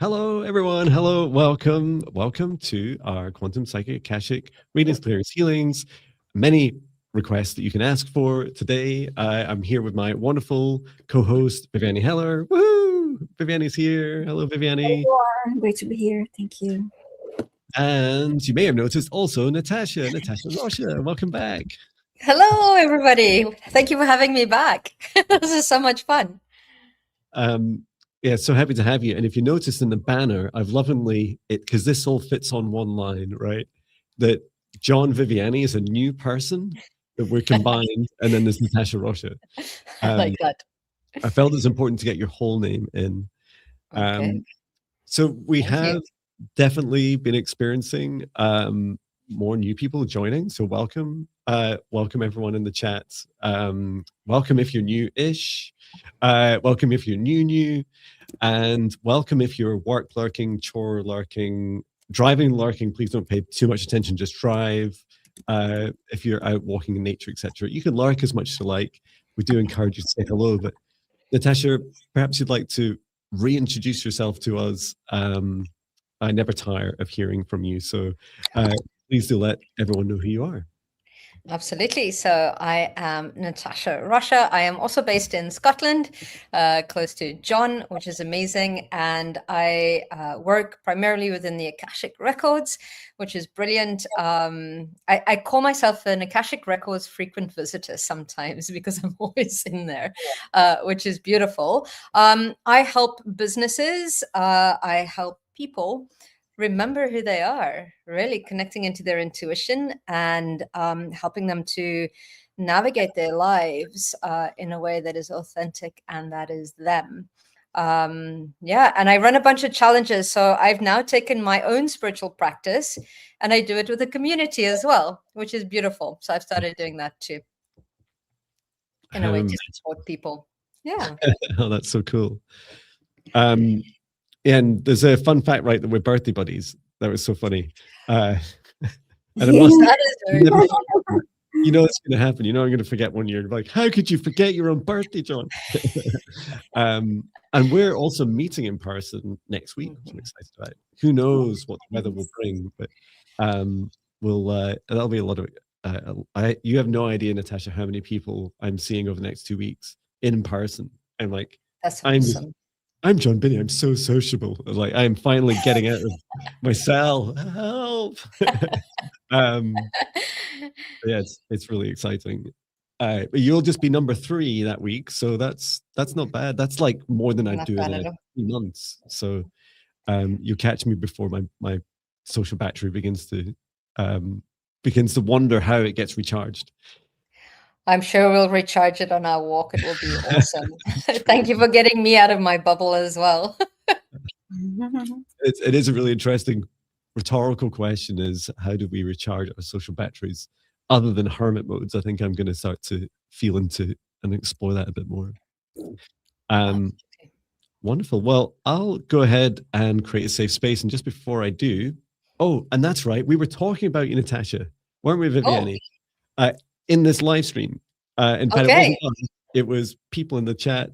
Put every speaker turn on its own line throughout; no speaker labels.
Hello, everyone. Hello, welcome. Welcome to our Quantum Psychic Akashic Readings, Clearings, Healings. Many requests that you can ask for today. I'm here with my wonderful co-host, Viviane Heller. Woo! Viviane's here. Hello, Viviane.
Great to be here. Thank you.
And you may have noticed also Natasha Rocha. Welcome back.
Hello, everybody. Thank you for having me back. This is so much fun.
Yeah, so happy to have you. And if you notice in the banner, I've lovingly, because this all fits on one line, right? That Jon Viviane is a new person that we're combined, and then there's Natasha Rocha.
I like that.
I felt it's important to get your whole name in.
Okay.
So we
Thank
have
you.
definitely been experiencing more new people joining. So welcome. Welcome everyone in the chat. Welcome if you're new-ish. Welcome if you're new. And welcome if you're work lurking, chore lurking, driving lurking. Please don't pay too much attention, just drive. If you're out walking in nature, etc. You can lurk as much as you like. We do encourage you to say hello. But Natasha, perhaps you'd like to reintroduce yourself to us. I never tire of hearing from you. So please do let everyone know who you are.
Absolutely. So I am Natasha Rocha. I am also based in Scotland, close to Jon, which is amazing. And I work primarily within the Akashic Records, which is brilliant. I call myself an Akashic Records frequent visitor sometimes because I'm always in there, which is beautiful. I help businesses. I help people remember who they are, really connecting into their intuition and helping them to navigate their lives in a way that is authentic and that is them. Yeah, and I run a bunch of challenges. So I've now taken my own spiritual practice and I do it with a community as well, which is beautiful. So I've started doing that too, in a way to support people. Yeah.
Oh, that's so cool. And there's a fun fact, right, that we're birthday buddies. That was so funny. And I must
That is very
never, you know it's going to happen. You know I'm going to forget one year. Like, how could you forget your own birthday, Jon? And we're also meeting in person next week, which I'm excited about. Who knows what the weather will bring, but that'll be a lot of. You have no idea, Natasha, how many people I'm seeing over the next 2 weeks in person. I'm like,
That's awesome.
I'm Jon Binnie. I'm so sociable. Like I'm finally getting out of my cell. Help! Yeah, it's really exciting. But you'll just be number 3 that week, so that's not bad. That's like more than I do in 3 months. So you catch me before my social battery begins to wonder how it gets recharged.
I'm sure we'll recharge it on our walk. It will be awesome. Thank you for getting me out of my bubble as well.
It is a really interesting rhetorical question is how do we recharge our social batteries other than hermit modes? I think I'm going to start to feel into and explore that a bit more. Wonderful. Well, I'll go ahead and create a safe space. And just before I do, and that's right. We were talking about you, Natasha, weren't we, Viviane? In this live stream. In fact, it wasn't us, it was people in the chat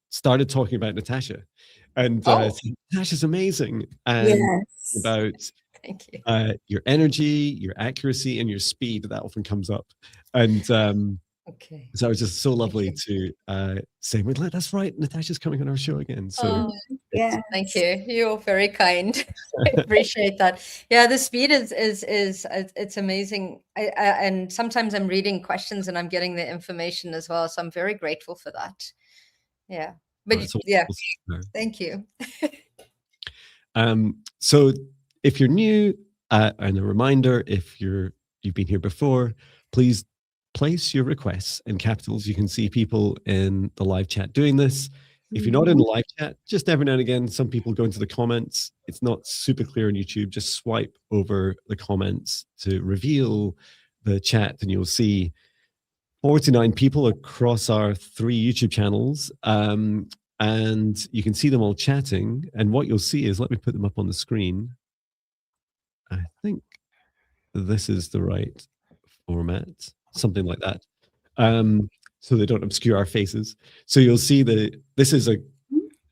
started talking about Natasha. And Natasha's amazing. And about
Thank you.
Your energy, your accuracy, and your speed, that often comes up. And so it was just so lovely to say, well, that's right, Natasha's coming on our show again. So
thank you. You're very kind. I appreciate that. Yeah, the speed is it's amazing. And sometimes I'm reading questions and I'm getting the information as well. So I'm very grateful for that. Yeah. But thank you.
So if you're new, and a reminder, if you've been here before, please place your requests in capitals. You can see people in the live chat doing this. If you're not in the live chat, just every now and again, some people go into the comments. It's not super clear on YouTube. Just swipe over the comments to reveal the chat and you'll see 49 people across our 3 YouTube channels. And you can see them all chatting. And what you'll see is, let me put them up on the screen. I think this is the right format, something like that. So they don't obscure our faces. So you'll see that this is an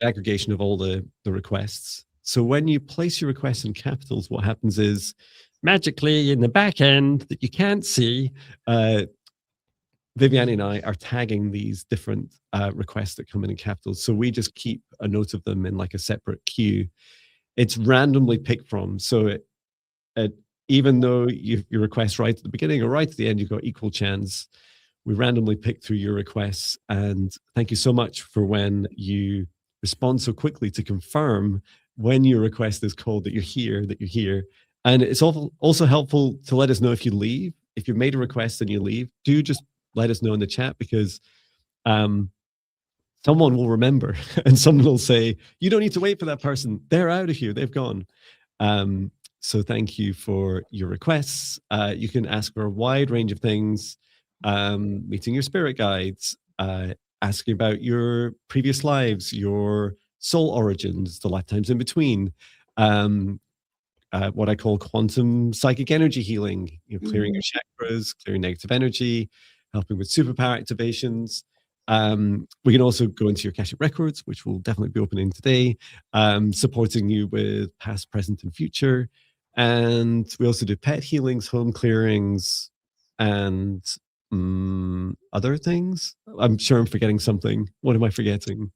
aggregation of all the requests. So when you place your request in capitals, what happens is magically in the back end that you can't see, Viviane and I are tagging these different requests that come in capitals. So we just keep a note of them in like a separate queue. It's randomly picked from. So even though your request right at the beginning or right at the end, you've got equal chance. We randomly pick through your requests. And thank you so much for when you respond so quickly to confirm when your request is called that you're here. And it's also helpful to let us know if you leave. If you've made a request and you leave, do just let us know in the chat, because someone will remember and someone will say, you don't need to wait for that person. They're out of here. They've gone. So thank you for your requests. You can ask for a wide range of things, meeting your spirit guides, asking about your previous lives, your soul origins, the lifetimes in between, what I call quantum psychic energy healing, clearing your chakras, clearing negative energy, helping with superpower activations. We can also go into your Akashic records, which will definitely be opening today, supporting you with past, present, and future. And we also do pet healings, home clearings, and other things. I'm sure I'm forgetting something. What am I forgetting?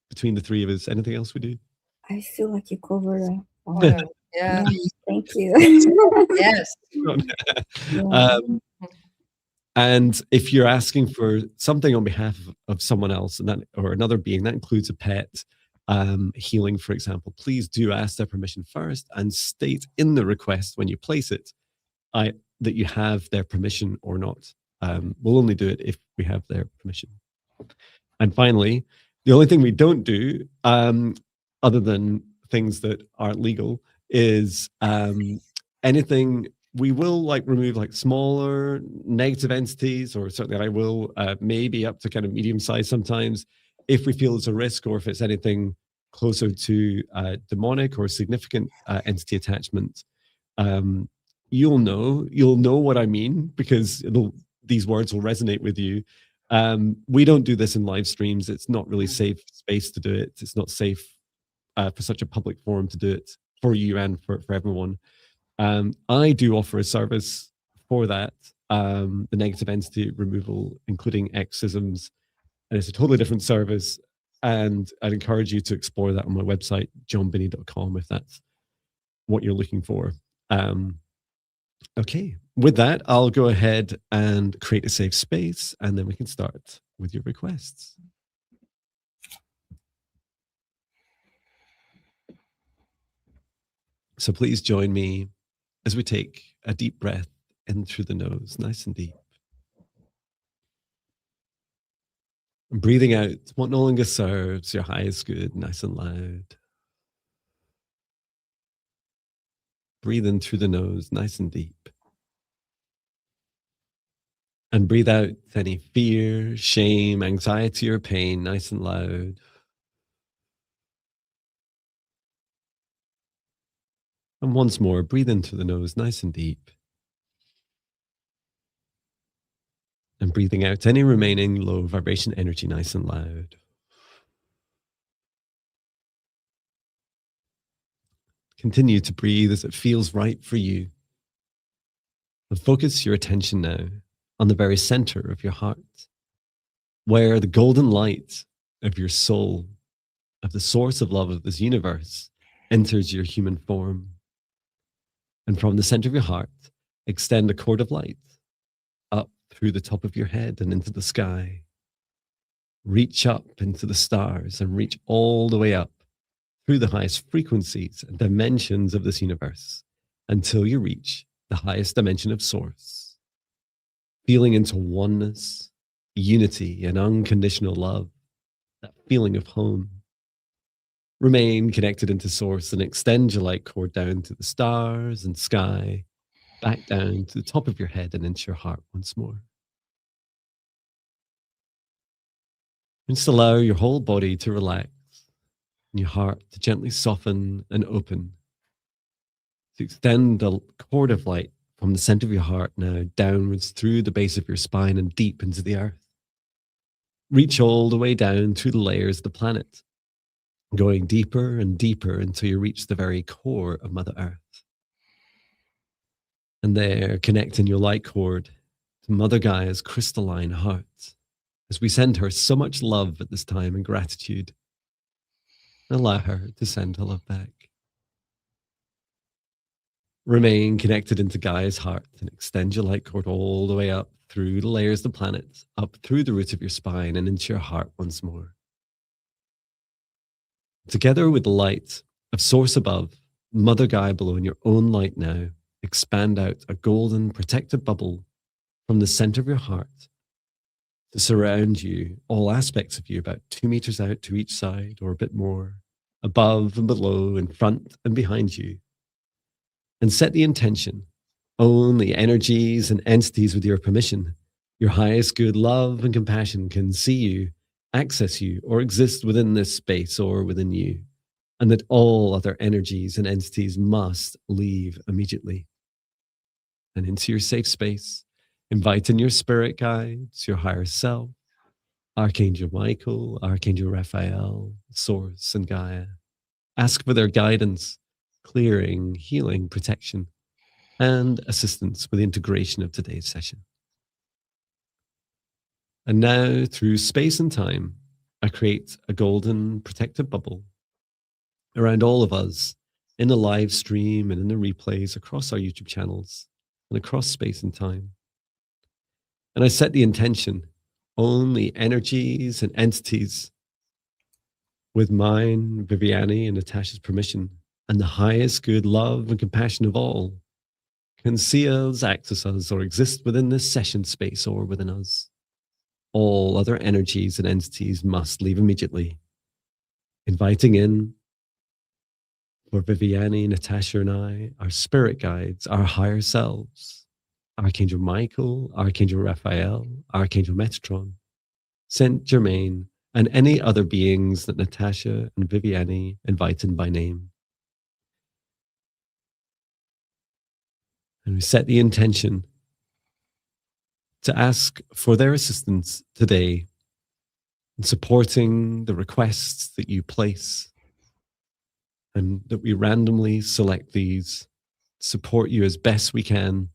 Between the three of us, anything else we do?
I feel like you covered it.
Yeah.
Thank you.
Yes.
And if you're asking for something on behalf of someone else and that, or another being, that includes a pet, healing, for example, please do ask their permission first and state in the request when you place it that you have their permission or not. We'll only do it if we have their permission. And finally, the only thing we don't do, other than things that aren't legal, is anything. We will remove smaller negative entities, or certainly I will, maybe up to kind of medium size sometimes, if we feel it's a risk, or if it's anything closer to demonic or significant entity attachment. You'll know what I mean, because these words will resonate with you. We don't do this in live streams. It's not really safe space to do it. It's not safe for such a public forum to do it for you and for everyone. I do offer a service for that, the negative entity removal, including exorcisms, and it's a totally different service. And I'd encourage you to explore that on my website, jonbinnie.com, if that's what you're looking for. Okay, with that, I'll go ahead and create a safe space, and then we can start with your requests. So please join me as we take a deep breath in through the nose, nice and deep. And breathing out what no longer serves your highest good, nice and loud. Breathe in through the nose, nice and deep. And breathe out any fear, shame, anxiety, or pain, nice and loud. And once more, breathe into the nose, nice and deep. And breathing out any remaining low vibration energy, nice and loud. Continue to breathe as it feels right for you. And focus your attention now on the very center of your heart, where the golden light of your soul, of the source of love of this universe, enters your human form. And from the center of your heart, extend a cord of light up through the top of your head and into the sky. Reach up into the stars and reach all the way up through the highest frequencies and dimensions of this universe until you reach the highest dimension of source. Feeling into oneness, unity, and unconditional love, that feeling of home. Remain connected into source and extend your light cord down to the stars and sky, back down to the top of your head and into your heart once more. And just allow your whole body to relax and your heart to gently soften and open. To extend the cord of light from the center of your heart now downwards through the base of your spine and deep into the earth. Reach all the way down through the layers of the planet going deeper and deeper until you reach the very core of Mother Earth. And there, connecting your light cord to Mother Gaia's crystalline heart, as we send her so much love at this time and gratitude. Allow her to send her love back. Remain connected into Gaia's heart and extend your light cord all the way up through the layers of the planet, up through the root of your spine and into your heart once more. Together with the light of Source above, Mother Gaia below, and your own light now, expand out a golden protective bubble from the center of your heart to surround you, all aspects of you, about 2 meters out to each side or a bit more, above and below, in front and behind you. And set the intention, own the energies and entities with your permission. Your highest good love and compassion can see you, access you, or exist within this space or within you, and that all other energies and entities must leave immediately. And into your safe space, invite in your spirit guides, your higher self, Archangel Michael, Archangel Raphael, Source, and Gaia. Ask for their guidance, clearing, healing, protection, and assistance with the integration of today's session. And now, through space and time, I create a golden protective bubble around all of us in the live stream and in the replays across our YouTube channels and across space and time. And I set the intention, only energies and entities with mine, Viviane, and Natasha's permission, and the highest good love and compassion of all, can see us, access us, or exist within this session space or within us. All other energies and entities must leave immediately. Inviting in for Viviane, Natasha, and I, our spirit guides, our higher selves, Archangel Michael, Archangel Raphael, Archangel Metatron, Saint Germain, and any other beings that Natasha and Viviane invite in by name. And we set the intention to ask for their assistance today in supporting the requests that you place, and that we randomly select these, support you as best we can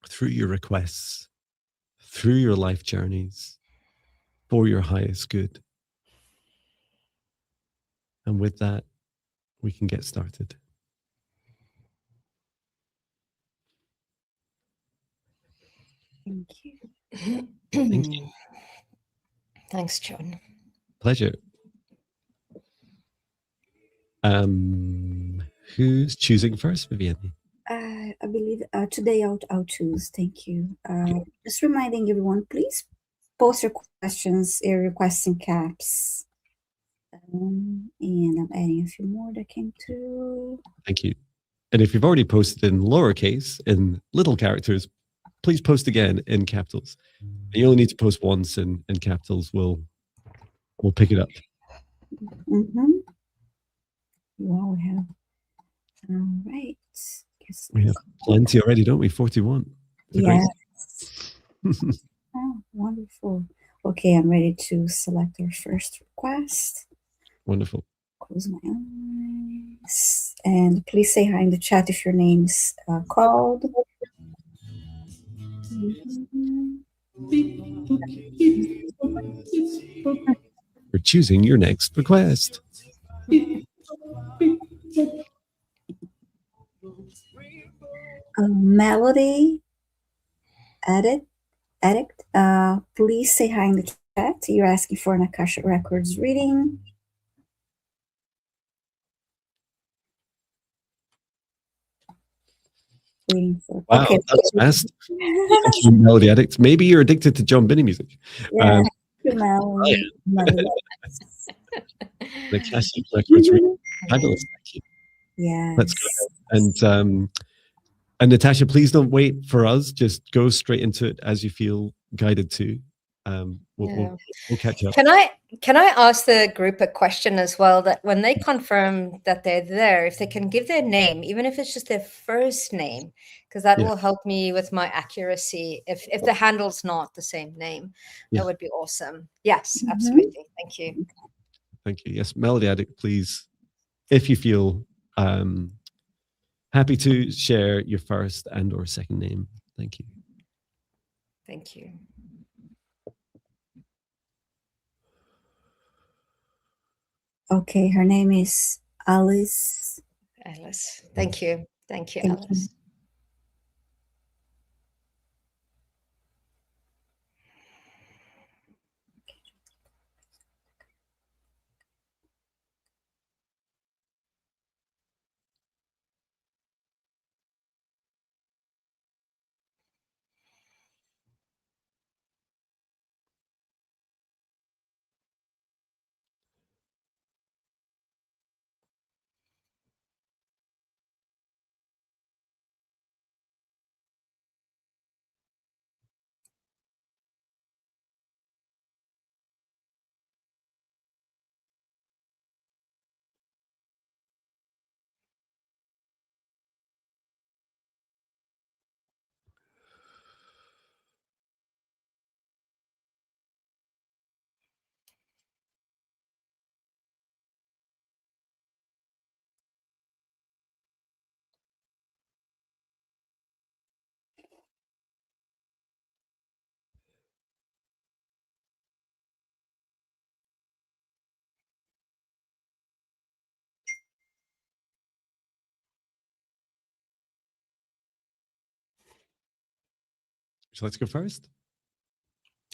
through your requests, through your life journeys, for your highest good. And with that, we can get started.
Thank you.
Thank you.
Thanks, Jon.
Pleasure. Who's choosing first, Viviane?
I believe today I'll choose. Thank you. Just reminding everyone, please post your questions, your requests in caps. And I'm adding a few more that came through.
Thank you. And if you've already posted in lowercase, in little characters, please post again in capitals. And you only need to post once in capitals. We'll pick it up.
Mm-hmm. Wow, we have. All right. Guess
We have plenty already, don't we? 41.
yes. Oh, wonderful. Okay, I'm ready to select our first request.
Wonderful.
Close my eyes. And please say hi in the chat if your name's called.
For choosing your next request.
Melody Addict. Please say hi in the chat. You're asking for an Akashic Records reading.
Wow,
okay.
That's fast. Thank you, Melody Addict. Maybe you're addicted to Jon Binnie music.
Yeah, Melody.
The Akashic Records reading. Fabulous. Thank you.
Yes.
Let's go. And Natasha, please don't wait for us. Just go straight into it as you feel guided to. We'll catch up.
Can I ask the group a question as well? That when they confirm that they're there, if they can give their name, even if it's just their first name, because that will help me with my accuracy. If the handle's not the same name, that would be awesome. Yes, absolutely. Thank you.
Thank you. Yes, Melody Addict, please, if you feel happy to share your first and or second name. Thank you.
Thank you.
Okay, her name is Alice.
Alice. Thank you. Thank you,
Thank
Alice.
So let's go first.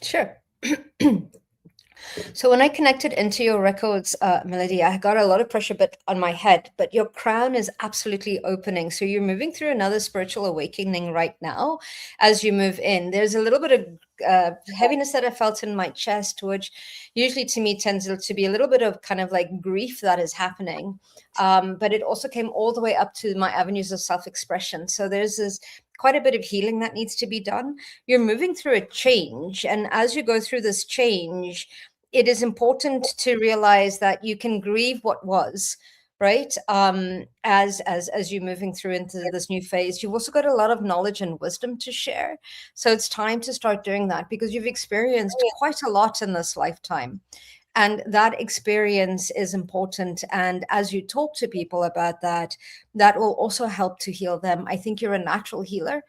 Sure. So when I connected into your records, Melody, I got a lot of pressure but on my head, but your crown is absolutely opening. So you're moving through another spiritual awakening right now as you move in. There's a little bit of heaviness that I felt in my chest, which usually to me tends to be a little bit of kind of like grief that is happening. But it also came all the way up to my avenues of self-expression. So there's this quite a bit of healing that needs to be done. You're moving through a change. And as you go through this change, it is important to realize that you can grieve what was, right? As you're moving through into this new phase, you've also got a lot of knowledge and wisdom to share. So it's time to start doing that because you've experienced quite a lot in this lifetime. And that experience is important. And as you talk to people about that, that will also help to heal them. I think you're a natural healer.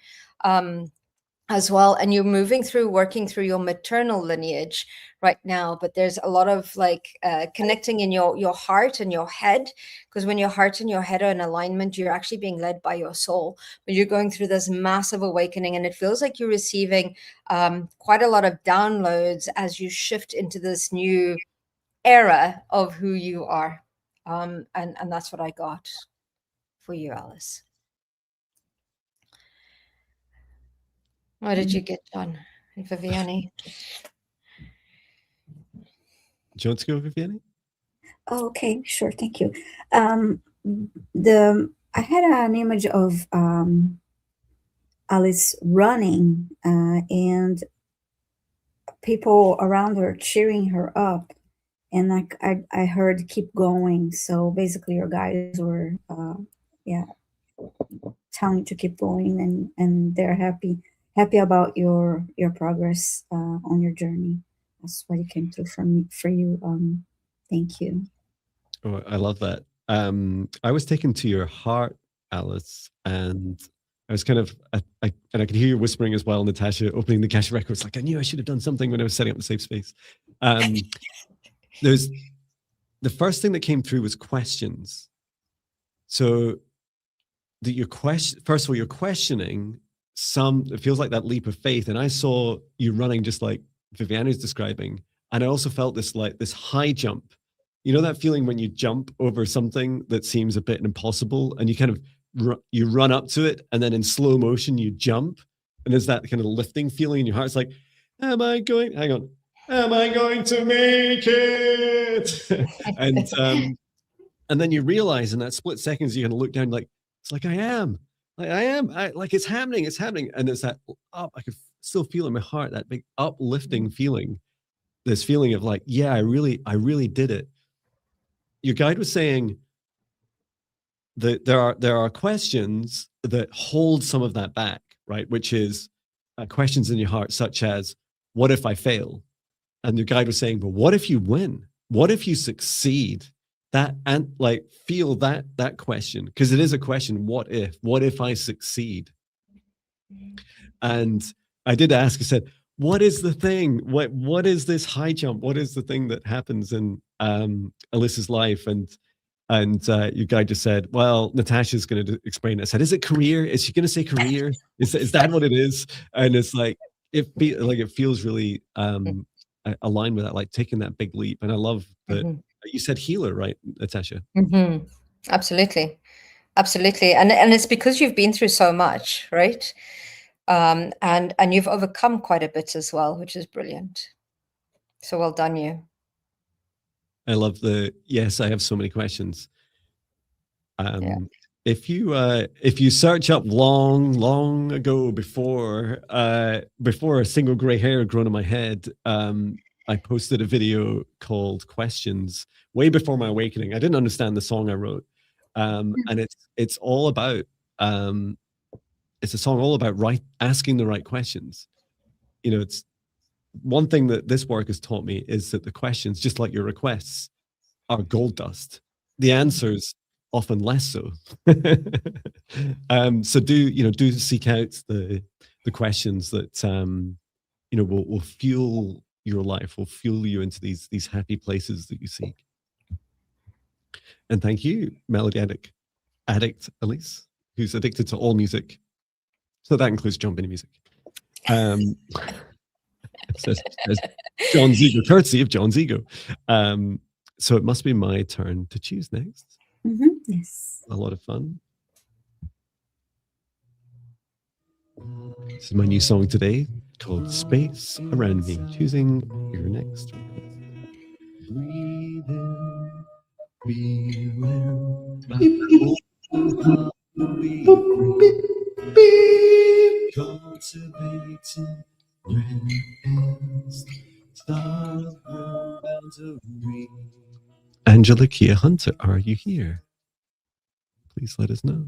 As well, and you're moving through working through your maternal lineage right now, but there's a lot of like connecting in your heart and your head, because when your heart and your head are in alignment, you're actually being led by your soul. But you're going through this massive awakening, and it feels like you're receiving quite a lot of downloads as you shift into this new era of who you are, and that's what I got for you, Alice. What did you get, Jon and Viviane?
Do you want to go, Viviane?
Oh, okay, sure, thank you. I had an image of Alice running and people around her cheering her up, and like I heard keep going. So basically, your guys were telling you to keep going, and they're happy about your progress on your journey. That's what it came through for you. Thank you.
Oh, I love that. I was taken to your heart, Alice, and I was kind of, and I could hear you whispering as well, Natasha, opening the Akashic records, like I knew I should have done something when I was setting up the safe space. There's the first thing that came through was questions. So that your question, first of all, you're questioning it feels like that leap of faith. And I saw you running just like Viviane is describing. And I also felt this high jump. You know that feeling when you jump over something that seems a bit impossible and you kind of you run up to it, and then in slow motion you jump, and there's that kind of lifting feeling in your heart. It's like, am I going to make it? and then you realize in that split seconds you're going to look down like, it's like I am, like it's happening, and it's that up. I could still feel in my heart that big uplifting feeling, this feeling of like, yeah, I really did it. Your guide was saying that there are questions that hold some of that back, right? Which is questions in your heart, such as, what if I fail? And your guide was saying, but what if you win? what if you succeed? That, and like feel that question, because it is a question. What if I succeed? And I did ask, I said, what is the thing? What is this high jump? What is the thing that happens in Alyssa's life? And your guy just said, well, Natasha's going to explain it. I said, is it career? Is she going to say career? Is that what it is? And it's like, it feels really aligned with that, like taking that big leap. And I love that you said healer, right, Natasha?
Absolutely. Absolutely. And it's because you've been through so much, right? And you've overcome quite a bit as well, which is brilliant. So well done, you.
I love yes, I have so many questions. If you search up long ago, before a single gray hair had grown on my head, I posted a video called Questions way before my awakening. I didn't understand the song I wrote. And it's all about it's a song all about asking the right questions. You know, it's one thing that this work has taught me is that the questions, just like your requests, are gold dust. The answers often less so. So do seek out the questions that will fuel your life, will fuel you into these happy places that you seek. And thank you, Melody Addict Elise, who's addicted to all music. So that includes Jon Binnie music. Says John's ego, courtesy of John's ego. So it must be my turn to choose next.
Yes.
A lot of fun. This is my new song today called Space Around Me. Choosing your next request. Breathe in, feel in, cultivating rest, start of boundary. Angela Kia Hunter, are you here? Please let us know.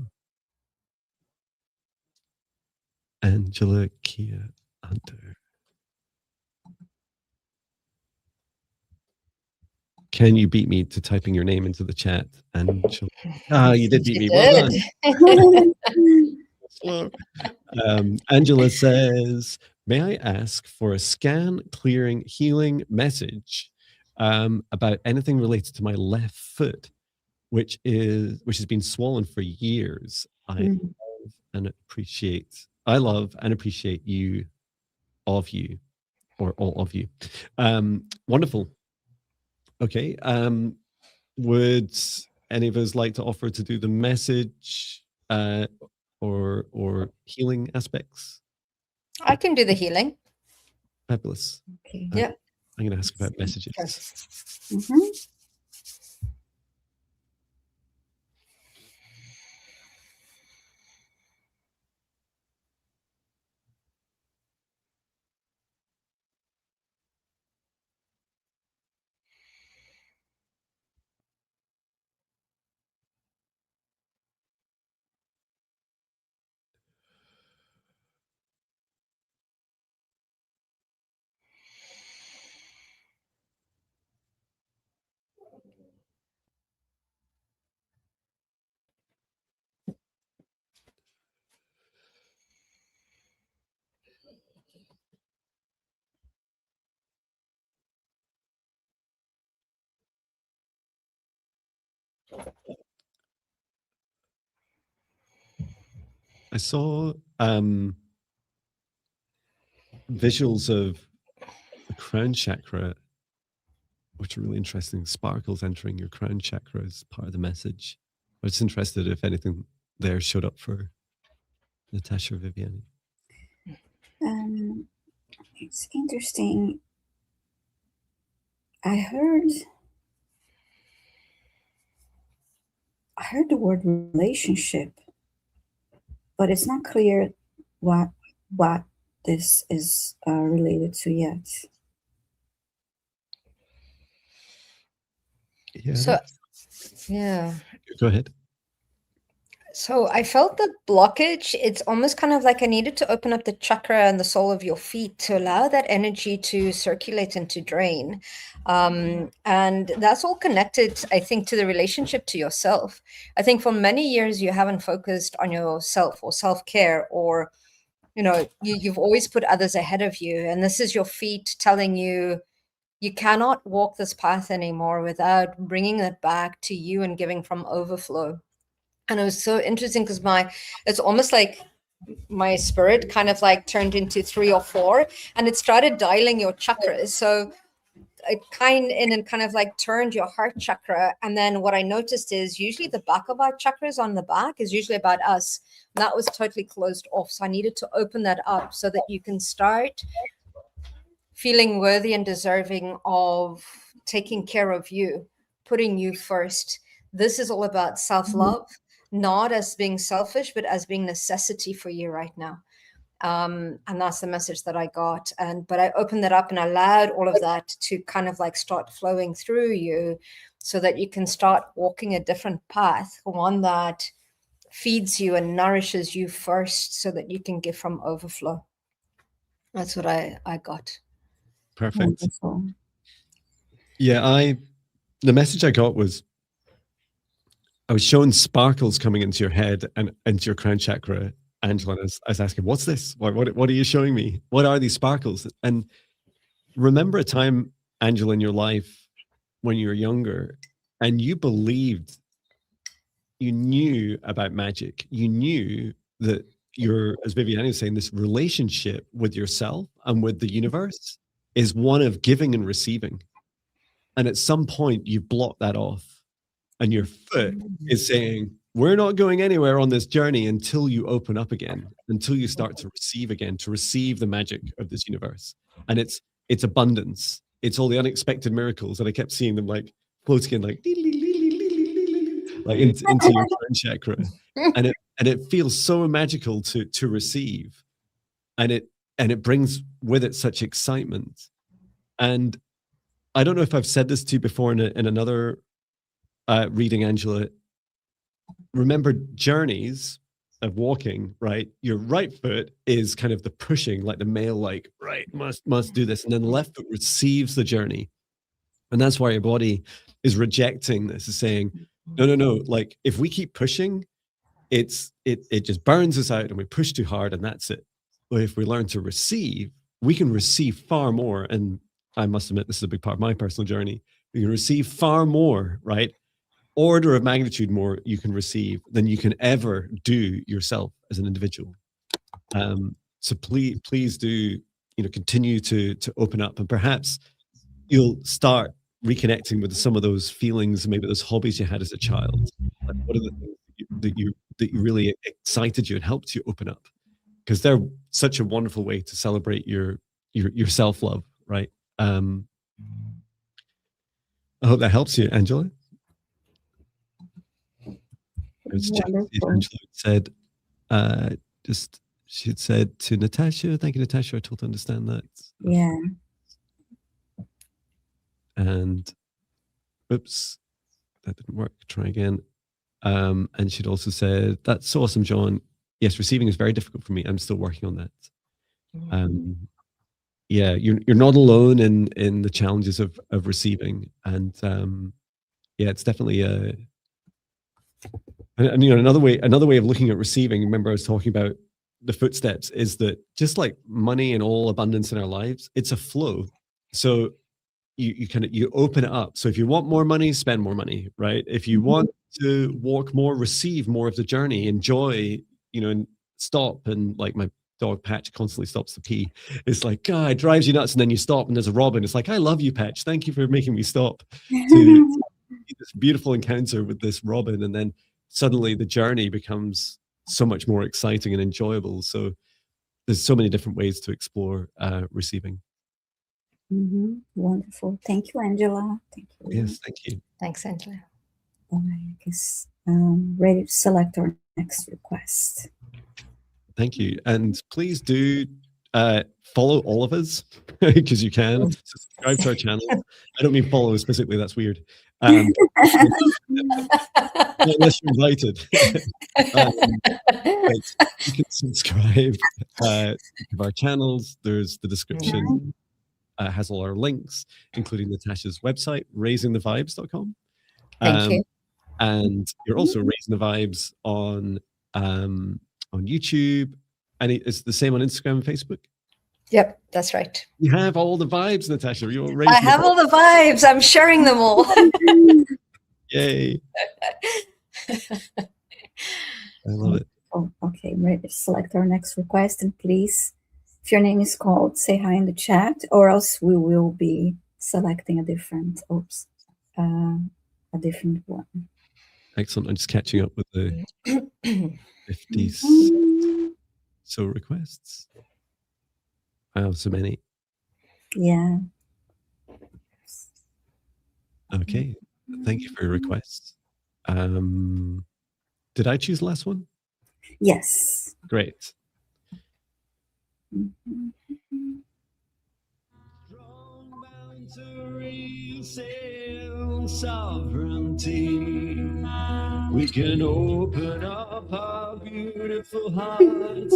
Angela Kia Hunter. Can you beat me to typing your name into the chat? Angela. You did beat me. Well done. Angela says, may I ask for a scan, clearing, healing message about anything related to my left foot, which has been swollen for years. I love and appreciate you, or all of you. Wonderful. Okay. Would any of us like to offer to do the message or healing aspects?
I can do the healing.
Fabulous.
Okay.
Yeah.
I'm going to ask about messages. I saw visuals of the crown chakra, which are really interesting. Sparkles entering your crown chakra as part of the message. I was interested if anything there showed up for Natasha or Viviane.
It's interesting. I heard the word relationship, but it's not clear what this is related to yet.
Yeah.
So, yeah.
Go ahead.
So I felt the blockage. It's almost kind of like I needed to open up the chakra and the sole of your feet to allow that energy to circulate and to drain. And that's all connected, I think, to the relationship to yourself. I think for many years you haven't focused on yourself or self-care, or you've always put others ahead of you. And this is your feet telling you you cannot walk this path anymore without bringing it back to you and giving from overflow. And it was so interesting because it's almost like my spirit kind of like turned into 3 or 4, and it started dialing your chakras. So it kind of like turned your heart chakra. And then what I noticed is usually the back of our chakras on the back is usually about us. And that was totally closed off. So I needed to open that up so that you can start feeling worthy and deserving of taking care of you, putting you first. This is all about self-love, not as being selfish, but as being necessity for you right now. And that's the message that I got. But I opened that up and allowed all of that to kind of like start flowing through you so that you can start walking a different path, one that feeds you and nourishes you first so that you can give from overflow. That's what I got.
Perfect.
Wonderful.
Yeah, the message I got was I was showing sparkles coming into your head and into your crown chakra, Angela. And I was asking, what's this? What are you showing me? What are these sparkles? And remember a time, Angela, in your life when you were younger and you believed, you knew about magic. You knew that as Viviane was saying, this relationship with yourself and with the universe is one of giving and receiving. And at some point you block that off and your foot is saying, we're not going anywhere on this journey until you open up again, until you start to receive again, to receive the magic of this universe. And it's abundance. It's all the unexpected miracles. And I kept seeing them like floating in like into your crown chakra. And it feels so magical to receive. And it brings with it such excitement. And I don't know if I've said this to you before in another reading, Angela. Remember journeys of walking, right? Your right foot is kind of the pushing, like the male, like, right, must do this. And then the left foot receives the journey. And that's why your body is rejecting this, is saying, no. Like if we keep pushing, it just burns us out and we push too hard and that's it. But if we learn to receive, we can receive far more. And I must admit, this is a big part of my personal journey. You can receive far more, right? Order of magnitude more you can receive than you can ever do yourself as an individual. So please do, continue to open up, and perhaps you'll start reconnecting with some of those feelings, maybe those hobbies you had as a child. Like what are the things that you really excited you and helped you open up? Because they're such a wonderful way to celebrate your self-love, right? I hope that helps you, Angela. Angela said, she had said to Natasha, thank you, Natasha, I totally understand that.
Yeah.
And oops, that didn't work. Try again. And she'd also said, that's so awesome, Jon. Yes, receiving is very difficult for me. I'm still working on that. Yeah, you're not alone in the challenges of receiving. And yeah, it's definitely and another way of looking at receiving, remember I was talking about the footsteps, is that just like money and all abundance in our lives, it's a flow. So you open it up. So if you want more money, spend more money, right? If you want to walk more, receive more of the journey, enjoy, and stop. And like my dog Patch constantly stops to pee. It's like, God, it drives you nuts. And then you stop and there's a robin. It's like, I love you, Patch. Thank you for making me stop. To this beautiful encounter with this robin. And then suddenly the journey becomes so much more exciting and enjoyable. So there's so many different ways to explore receiving.
Wonderful. Thank you, Angela. Thank you.
Yes, thank you.
Thanks, Angela.
All right, I guess ready to select our next request.
Thank you. And please do follow all of us because you can. Subscribe to our channel. I don't mean follow specifically, that's weird. Unless you're invited. But you can subscribe to our channels. There's the description. Has all our links, including Natasha's website, raisingthevibes.com.
Thank you.
And you're also raising the vibes on YouTube, and it's the same on Instagram and Facebook.
Yep, that's right.
You have all the vibes, Natasha. You're
I have all the vibes. I'm sharing them all.
Yay! I love it.
Oh, okay, ready to select our next request, and please, if your name is called, say hi in the chat, or else we will be selecting a different, a different one.
Excellent. I'm just catching up with the 50 so requests. Wow, so many.
Yeah.
Okay. Thank you for your requests. Did I choose the last one?
Yes.
Great. Sovereignty. We can open up our beautiful hearts.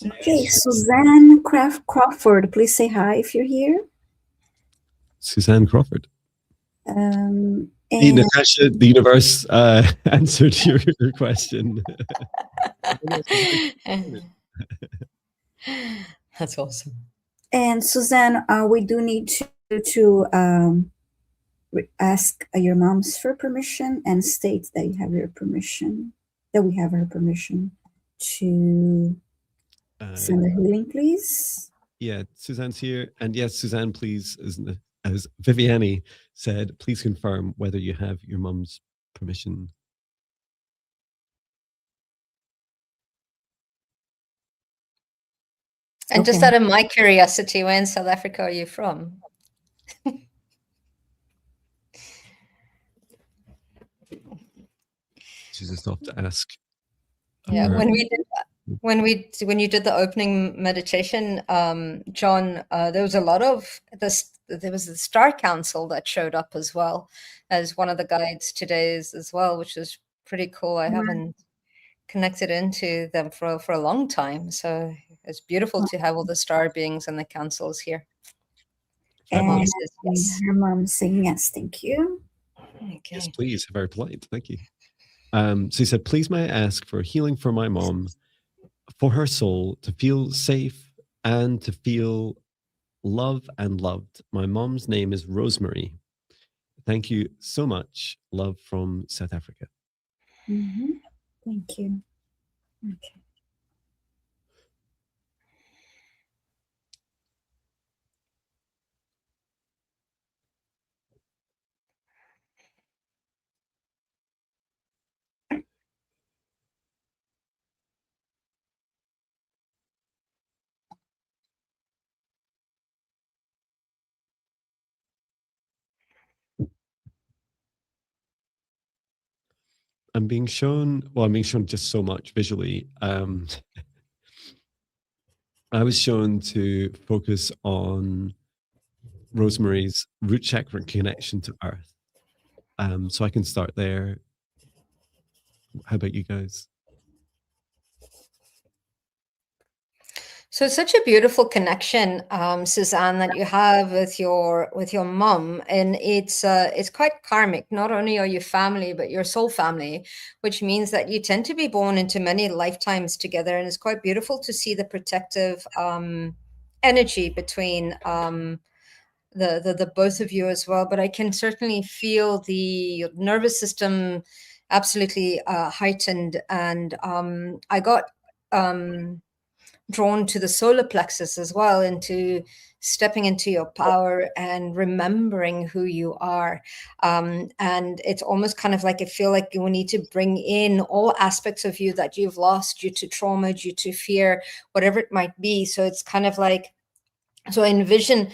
Okay, Suzanne Crawford, please say hi if you're here.
Suzanne Crawford.
And
Natasha, the universe answered your question.
That's awesome.
And Suzanne, we do need to ask your mom's for permission and state that you have your permission, that we have her permission to send a healing, please.
Yeah, Suzanne's here. And yes, Suzanne, please, as Viviane said, please confirm whether you have your mom's permission.
And just out of my curiosity, where in South Africa are you from?
She's just off to ask.
Yeah, when you did the opening meditation, John, there was a lot of this. There was the Star Council that showed up as well as one of the guides today's as well, which was pretty cool. I haven't connected into them for a long time, so it's beautiful to have all the star beings and the councils here.
And her mom saying yes, thank you.
Okay.
Yes, please. Very polite. Thank you. So he said, please may I ask for healing for my mom, for her soul to feel safe and to feel love and loved. My mom's name is Rosemary. Thank you so much. Love from South Africa.
Thank you. Okay.
I'm being shown just so much visually. I was shown to focus on Rosemary's root chakra connection to Earth. So I can start there. How about you guys?
So it's such a beautiful connection, Suzanne, that you have with your mom, and it's quite karmic. Not only are you family, but you're soul family, which means that you tend to be born into many lifetimes together, and it's quite beautiful to see the protective energy between the both of you as well. But I can certainly feel the nervous system absolutely heightened, and I got drawn to the solar plexus as well, into stepping into your power and remembering who you are. And it's almost kind of like, I feel like you need to bring in all aspects of you that you've lost due to trauma, due to fear, whatever it might be. So it's kind of like, so I envision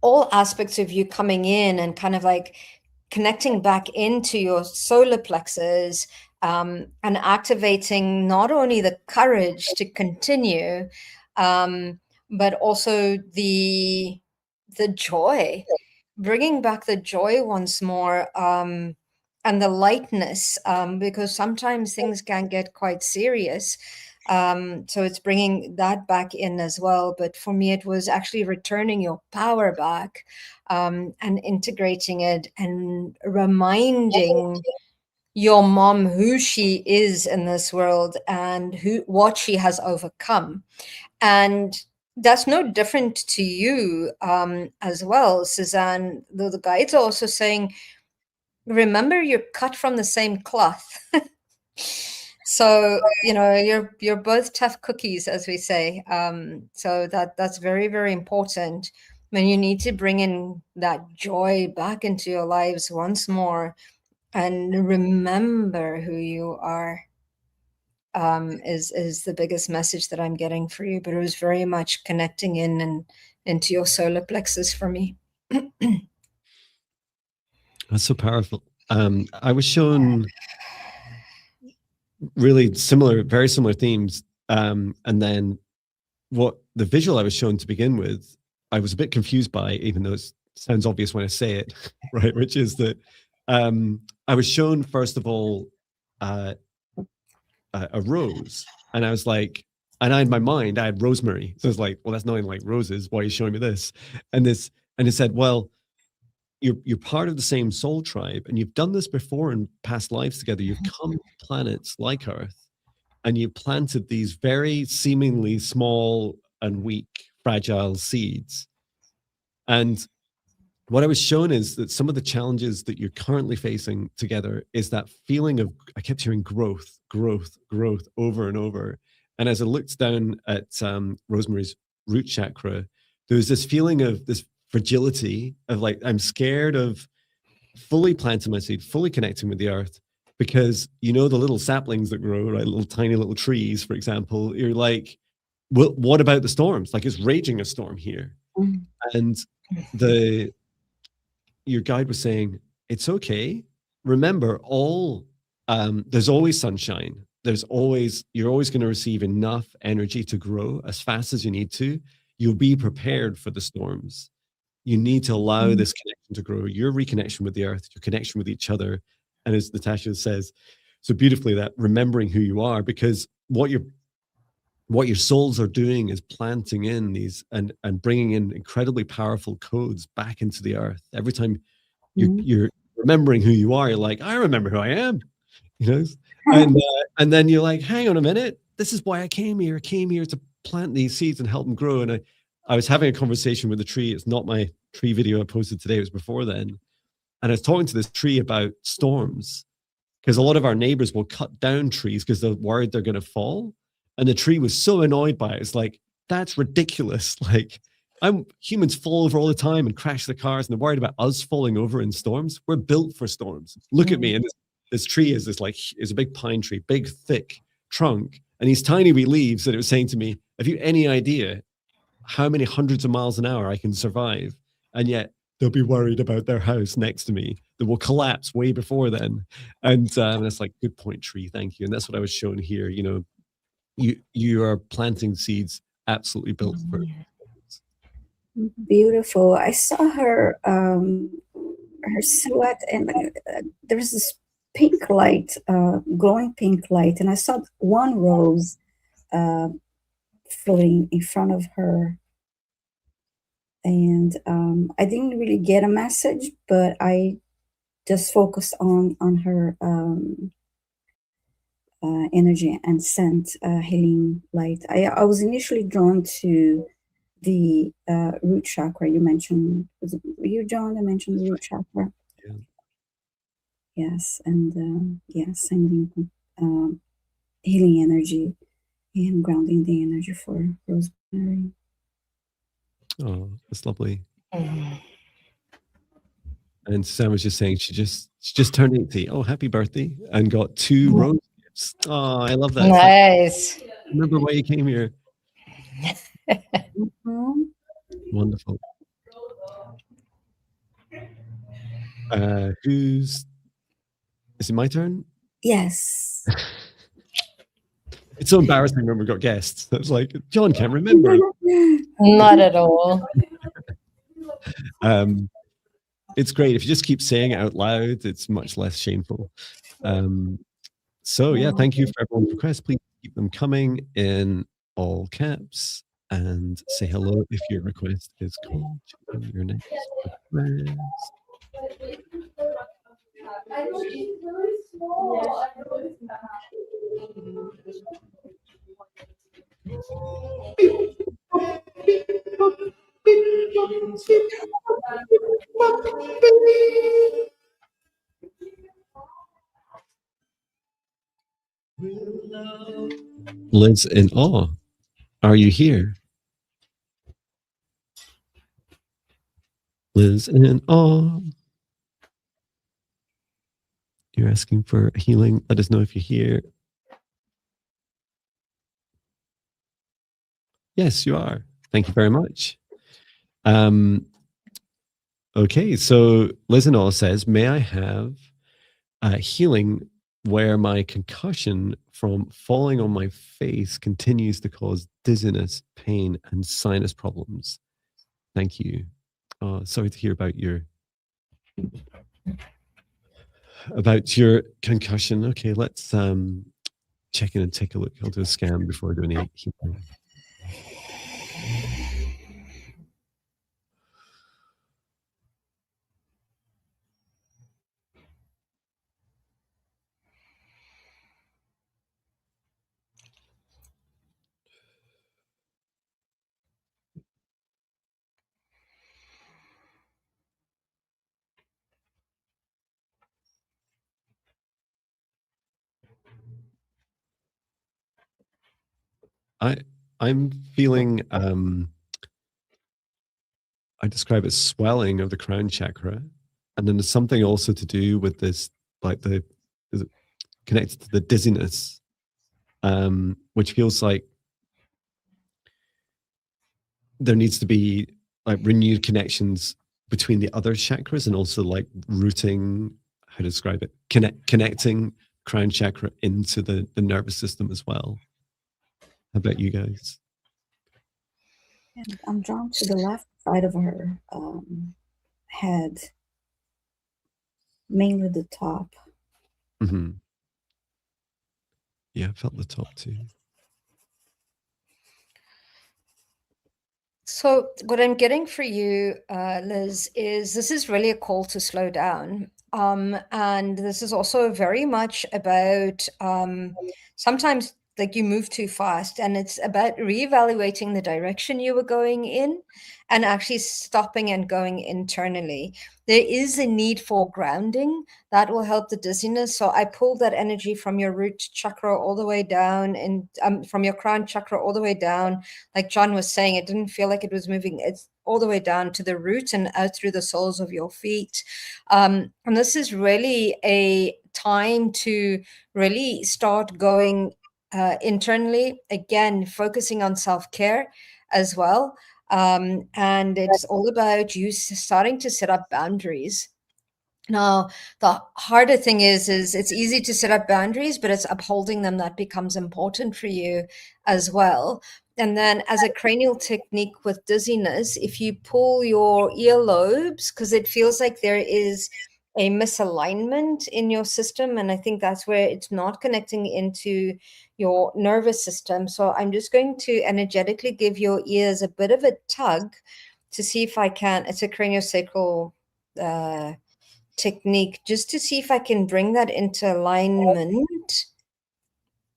all aspects of you coming in and kind of like connecting back into your solar plexus, and activating not only the courage to continue, but also the joy, bringing back the joy once more, and the lightness, because sometimes things can get quite serious. So it's bringing that back in as well. But for me, it was actually returning your power back, and integrating it and reminding your mom who she is in this world and what she has overcome. And that's no different to you, as well, Suzanne. Though the guides are also saying, remember, you're cut from the same cloth. So you're both tough cookies, as we say. So that's very, very important. When you need to bring in that joy back into your lives once more and remember who you are, is the biggest message that I'm getting for you. But it was very much connecting in and into your solar plexus for me.
That's so powerful. I was shown really similar, very similar themes. And then what the visual I was shown to begin with, I was a bit confused by, even though it sounds obvious when I say it, right? Which is that I was shown, first of all, a rose. And I was like, and in my mind, I had rosemary. So I was like, well, that's nothing like roses. Why are you showing me this? And it said, well, you're part of the same soul tribe, and you've done this before in past lives together. You've come to planets like Earth, and you planted these very seemingly small and weak, fragile seeds. And what I was shown is that some of the challenges that you're currently facing together is that feeling of, I kept hearing growth, growth, growth over and over. And as I looked down at Rosemary's root chakra, there was this feeling of this fragility of like, I'm scared of fully planting my seed, fully connecting with the earth, because the little saplings that grow, right, little tiny little trees, for example, you're like, well, what about the storms? Like, it's raging a storm here. And your guide was saying, it's okay. Remember, there's always sunshine. You're always going to receive enough energy to grow as fast as you need to. You'll be prepared for the storms. You need to allow this connection to grow, your reconnection with the earth, your connection with each other. And as Natasha says so beautifully, that remembering who you are, because what your souls are doing is planting in these and bringing in incredibly powerful codes back into the earth. Every time you're remembering who you are, you're like, I remember who I am, and then you're like, hang on a minute, this is why I came here. I came here to plant these seeds and help them grow. And I was having a conversation with the tree. It's not my tree video I posted today, it was before then. And I was talking to this tree about storms, because a lot of our neighbors will cut down trees because they're worried they're going to fall. And the tree was so annoyed by it. It's like, that's ridiculous. Like, humans fall over all the time and crash the cars, and they're worried about us falling over in storms. We're built for storms. Look at me. And this tree is a big pine tree, big, thick trunk, and these tiny wee leaves. And it was saying to me, have you any idea how many hundreds of miles an hour I can survive? And yet they'll be worried about their house next to me that will collapse way before then. And that's like, good point, tree. Thank you. And that's what I was shown here. You are planting seeds absolutely built for it.
Beautiful. I saw her silhouette, and there's this pink light, glowing pink light, and I saw one rose floating in front of her. And I didn't really get a message, but I just focused on her energy and sent healing light. I was initially drawn to the root chakra you mentioned. Was it you, John, that mentioned the root chakra?
Yeah.
Yes, and sending healing energy and grounding the energy for Rosemary.
Oh, that's lovely. And Sam was just saying she just turned 80. Oh, happy birthday. And got 2 rose gifts. Oh, I love that.
Nice.
Like, remember why you came here. Wonderful. Is it my turn?
Yes.
It's so embarrassing when we've got guests. It's like, Jon can't remember.
Not at all.
It's great. If you just keep saying it out loud, it's much less shameful. So yeah, thank you for everyone's requests. Please keep them coming in all caps and say hello if your request is called. Your next request. Liz in awe. Are you here? Liz in awe. You're asking for healing. Let us know if you're here. Yes, you are. Thank you very much. Okay, so Liz in awe says, may I have healing where my concussion from falling on my face continues to cause dizziness, pain, and sinus problems? Thank you. Sorry to hear about your concussion. Okay, let's check in and take a look. I'll do a scan before I do any healing. I'm feeling I describe it as swelling of the crown chakra, and then there's something also to do with this, like is it connected to the dizziness, which feels like there needs to be like renewed connections between the other chakras, and also like rooting, how to describe it, connecting crown chakra into the nervous system as well. How about you guys?
And I'm drawn to the left side of her head, mainly the top.
Mm-hmm. Yeah, I felt the top too.
So what I'm getting for you, Liz, is this is really a call to slow down. And this is also very much about sometimes like you move too fast, and it's about reevaluating the direction you were going in and actually stopping and going internally. There is a need for grounding that will help the dizziness. So I pulled that energy from your root chakra all the way down, and from your crown chakra all the way down. Like Jon was saying, it didn't feel like it was moving. It's all the way down to the root and out through the soles of your feet. And this is really a time to really start going internally, again, focusing on self-care as well. And it's all about you starting to set up boundaries. Now, the harder thing is it's easy to set up boundaries, but it's upholding them that becomes important for you as well. And then as a cranial technique with dizziness, if you pull your earlobes, because it feels like there is a misalignment in your system, and I think that's where it's not connecting into your nervous system. So I'm just going to energetically give your ears a bit of a tug to see if I can. It's a craniosacral technique, just to see if I can bring that into alignment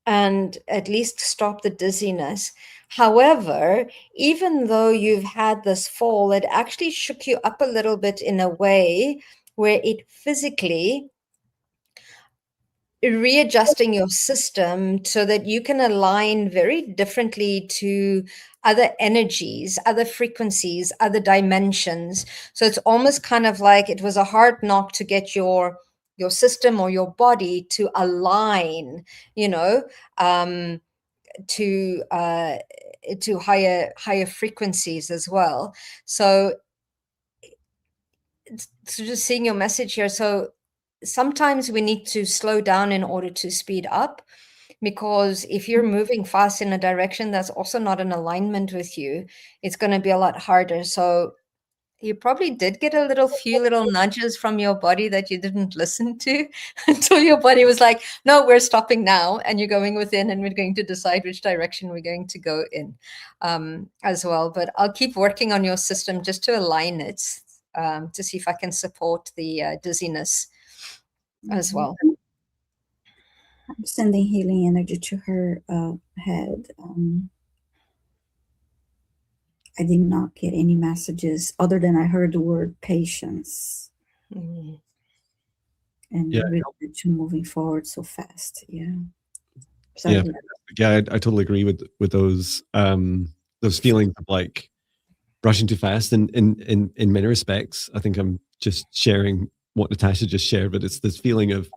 and at least stop the dizziness. However, even though you've had this fall, it actually shook you up a little bit in a way where it physically readjusting your system so that you can align very differently to other energies, other frequencies, other dimensions. So it's almost kind of like it was a hard knock to get your system or your body to align, to higher frequencies as well. So just seeing your message here. So sometimes we need to slow down in order to speed up. Because if you're moving fast in a direction that's also not in alignment with you, it's going to be a lot harder. So you probably did get a few little nudges from your body that you didn't listen to until your body was like, no, we're stopping now. And you're going within, and we're going to decide which direction we're going to go in as well. But I'll keep working on your system just to align it to see if I can support the dizziness as well.
I'm sending healing energy to her head. I did not get any messages other than I heard the word patience. And related to moving forward so fast. Yeah. So
I totally agree with those feelings of like rushing too fast. And in many respects, I think I'm just sharing what Natasha just shared, but it's this feeling of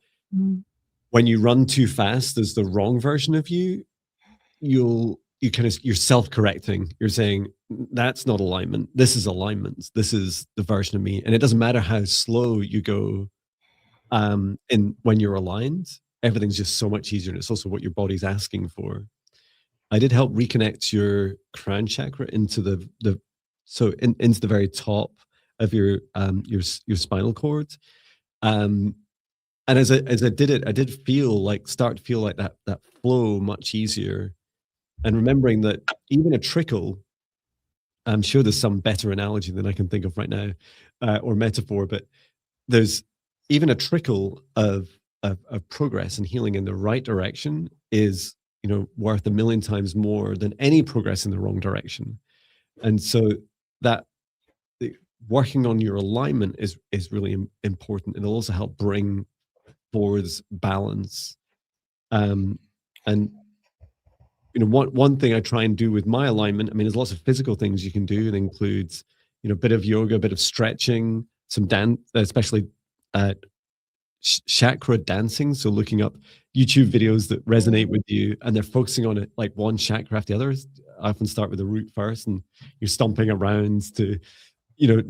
when you run too fast as the wrong version of you, you're self-correcting. You're saying, that's not alignment. This is alignment. This is the version of me. And it doesn't matter how slow you go and when you're aligned, everything's just so much easier. And it's also what your body's asking for. I did help reconnect your crown chakra into the very top of your spinal cord. And as I did it, I did start to feel like that flow much easier. And remembering that even a trickle, I'm sure there's some better analogy than I can think of right now, or metaphor, but there's even a trickle of progress and healing in the right direction is, worth 1,000,000 times more than any progress in the wrong direction. And so that working on your alignment is really important. It'll also help bring forwards balance. And one thing I try and do with my alignment, I mean, there's lots of physical things you can do. It includes, a bit of yoga, a bit of stretching, some dance, especially chakra dancing. So looking up YouTube videos that resonate with you, and they're focusing on it like one chakra after the other. I often start with the root first, and you're stomping around to,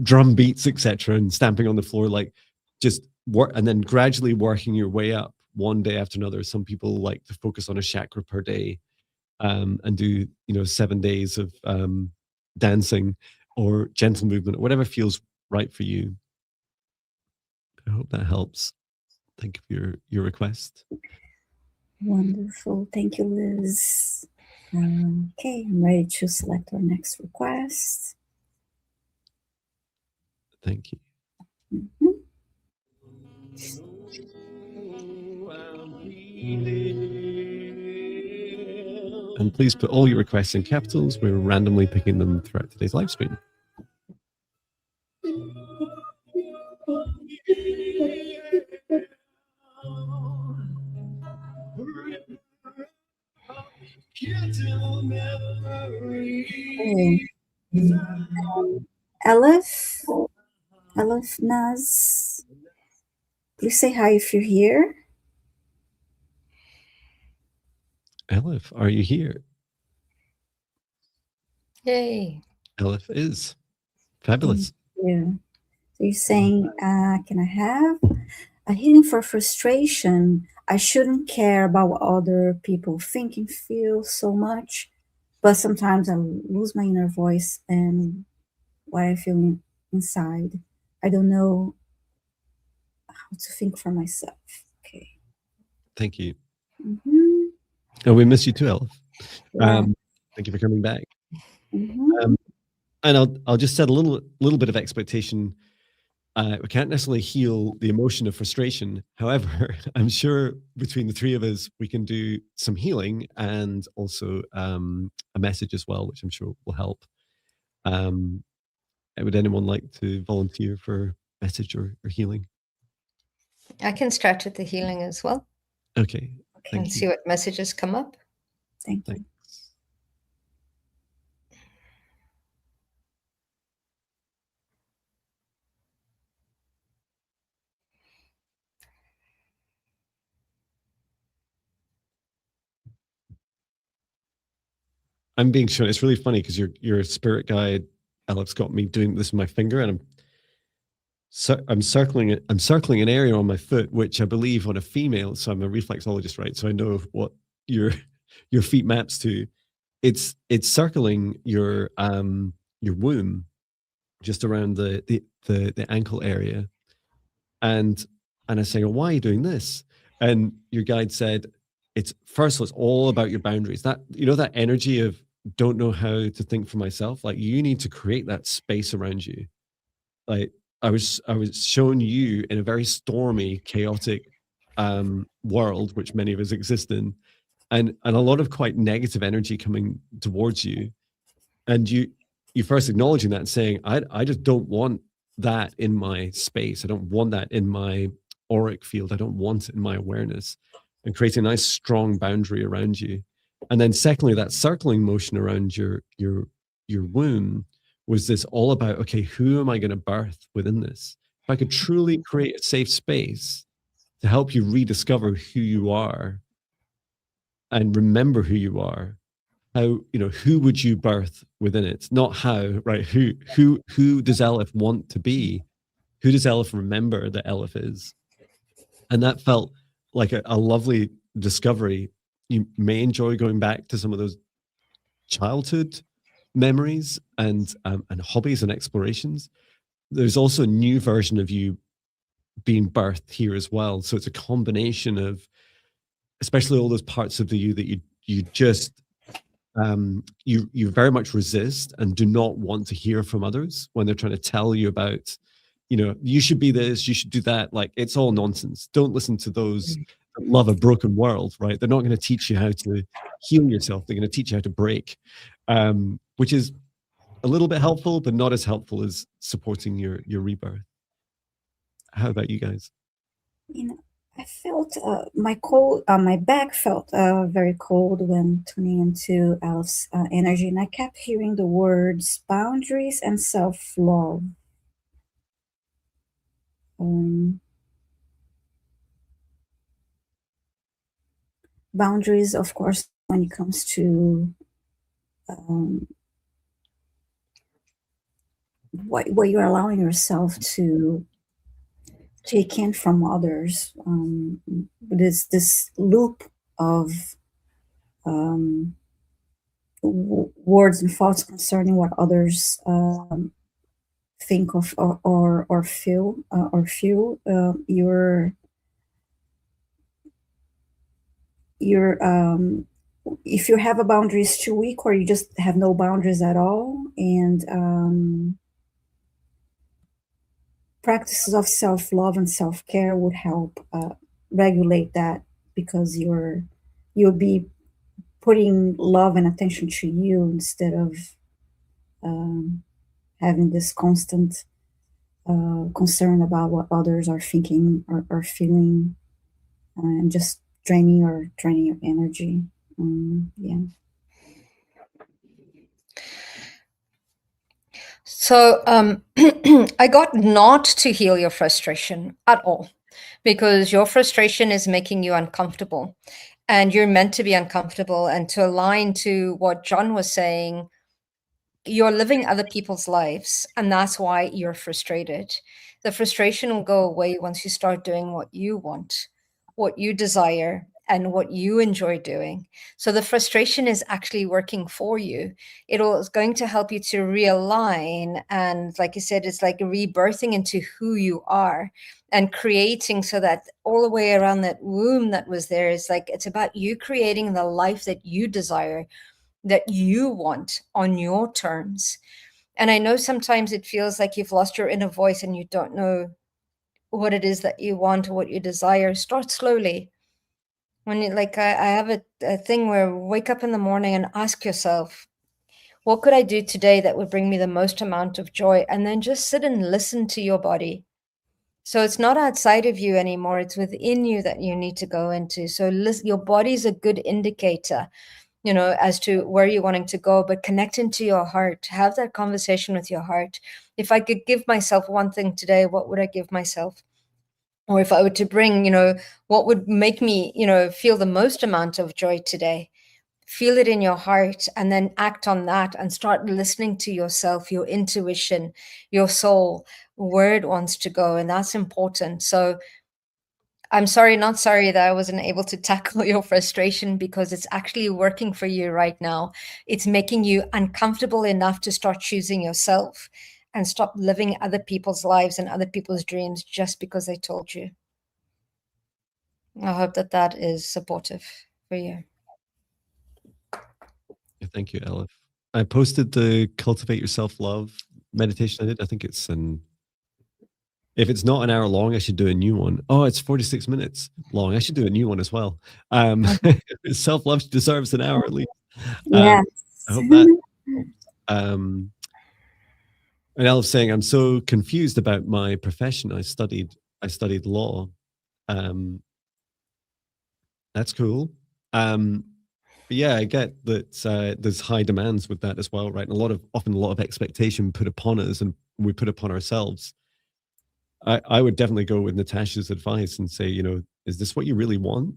drum beats, etc., and stamping on the floor, like just work, and then gradually working your way up one day after another. Some people like to focus on a chakra per day. And do 7 days of dancing or gentle movement, or whatever feels right for you. I hope that helps. Thank you for your request.
Wonderful. Thank you, Liz. Okay, I'm ready to select our next request.
Thank you. And please put all your requests in capitals. We're randomly picking them throughout today's live stream.
Aleph Naz, please say hi if you're here.
Aleph, are you here?
Yay.
Aleph is fabulous.
Yeah. So you're saying, can I have a healing for frustration? I shouldn't care about what other people think and feel so much, but sometimes I lose my inner voice and what I feel inside. I don't know how to think for myself. Okay.
Thank you. Oh, we miss you too, Aleph. Yeah. Thank you for coming back. And I'll just set a little bit of expectation. We can't necessarily heal the emotion of frustration. However, I'm sure between the three of us, we can do some healing and also a message as well, which I'm sure will help. Would anyone like to volunteer for message or healing?
I can start with the healing as well.
Okay. Thank you.
See what messages come up.
Thank you.
Thanks. I'm being shown. It's really funny because your spirit guide, Alex, got me doing this with my finger, and I'm circling an area on my foot, which I believe on a female. So I'm a reflexologist, right? So I know what your feet maps to, it's circling your womb, just around the ankle area. And I say, well, why are you doing this? And your guide said, it's all about your boundaries. That, that energy of don't know how to think for myself. Like, you need to create that space around you. Like, I was showing you in a very stormy, chaotic world, which many of us exist in, and a lot of quite negative energy coming towards you. And you first acknowledging that and saying, I just don't want that in my space. I don't want that in my auric field. I don't want it in my awareness, and creating a nice strong boundary around you. And then secondly, that circling motion around your womb was this all about, okay, who am I going to birth within this? If I could truly create a safe space to help you rediscover who you are and remember who you are, how, who would you birth within it? Not how, right? Who does Elif want to be? Who does Elif remember that Elif is? And that felt like a lovely discovery. You may enjoy going back to some of those childhood memories and hobbies and explorations. There's also a new version of you being birthed here as well. So it's a combination of, especially all those parts of the you that you just you very much resist and do not want to hear from others when they're trying to tell you about, you should be this, you should do that. Like, it's all nonsense. Don't listen to those that love a broken world, right? They're not going to teach you how to heal yourself. They're going to teach you how to break, which is a little bit helpful, but not as helpful as supporting your rebirth. How about you guys?
I felt my back felt very cold when tuning into Elf's energy, and I kept hearing the words boundaries and self-love. Boundaries, of course, when it comes to what you're allowing yourself to take in from others. This loop of words and thoughts concerning what others think of or feel if you have a boundary is too weak, or you just have no boundaries at all, and practices of self-love and self-care would help regulate that, because you'll be putting love and attention to you instead of having this constant concern about what others are thinking or feeling, and just draining your energy. Yeah.
So I got not to heal your frustration at all, because your frustration is making you uncomfortable, and you're meant to be uncomfortable. And to align to what Jon was saying, you're living other people's lives, and that's why you're frustrated. The frustration will go away once you start doing what you want, what you desire, and what you enjoy doing. So the frustration is actually working for you. It's going to help you to realign. And like you said, it's like rebirthing into who you are and creating, so that all the way around that womb that was there is like, it's about you creating the life that you desire, that you want on your terms. And I know sometimes it feels like you've lost your inner voice and you don't know what it is that you want or what you desire. Start slowly. When you, like, I have a thing where wake up in the morning and ask yourself, what could I do today that would bring me the most amount of joy? And then just sit and listen to your body. So it's not outside of you anymore. It's within you that you need to go into. So listen, your body's a good indicator, as to where you're wanting to go, but connect into your heart. Have that conversation with your heart. If I could give myself one thing today, what would I give myself? Or if I were to bring, what would make me, feel the most amount of joy today? Feel it in your heart, and then act on that, and start listening to yourself, your intuition, your soul, where it wants to go. And that's important. So I'm sorry, not sorry that I wasn't able to tackle your frustration, because it's actually working for you right now. It's making you uncomfortable enough to start choosing yourself and stop living other people's lives and other people's dreams just because they told you. I hope that that is supportive for you.
Thank you, Elif. I posted the Cultivate Your Self-Love meditation I did. I think it's if it's not an hour long, I should do a new one. Oh, it's 46 minutes long. I should do a new one as well. Self-love deserves an hour at least.
Yes.
I hope that helps. And Elif saying, I'm so confused about my profession. I studied law. That's cool. But yeah, I get that there's high demands with that as well, right? And often a lot of expectation put upon us, and we put upon ourselves. I would definitely go with Natasha's advice and say, you know, is this what you really want?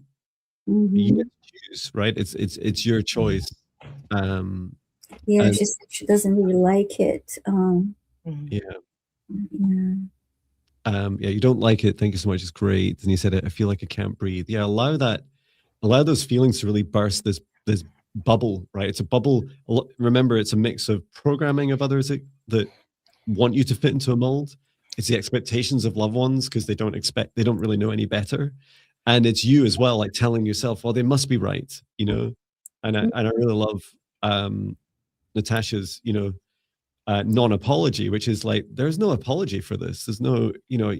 You get to choose, right? It's your choice.
Yeah,
and
she said she doesn't really like it.
yeah,
Yeah.
yeah, you don't like it. Thank you so much. It's great. And you said, I feel like I can't breathe. Yeah, allow those feelings to really burst this bubble, right? It's a bubble. Remember, it's a mix of programming of others that want you to fit into a mold. It's the expectations of loved ones because they don't really know any better. And it's you as well, like telling yourself, well, they must be right, you know? And I really love Natasha's, you know, non-apology, which is like, there's no apology for this. There's no, you know,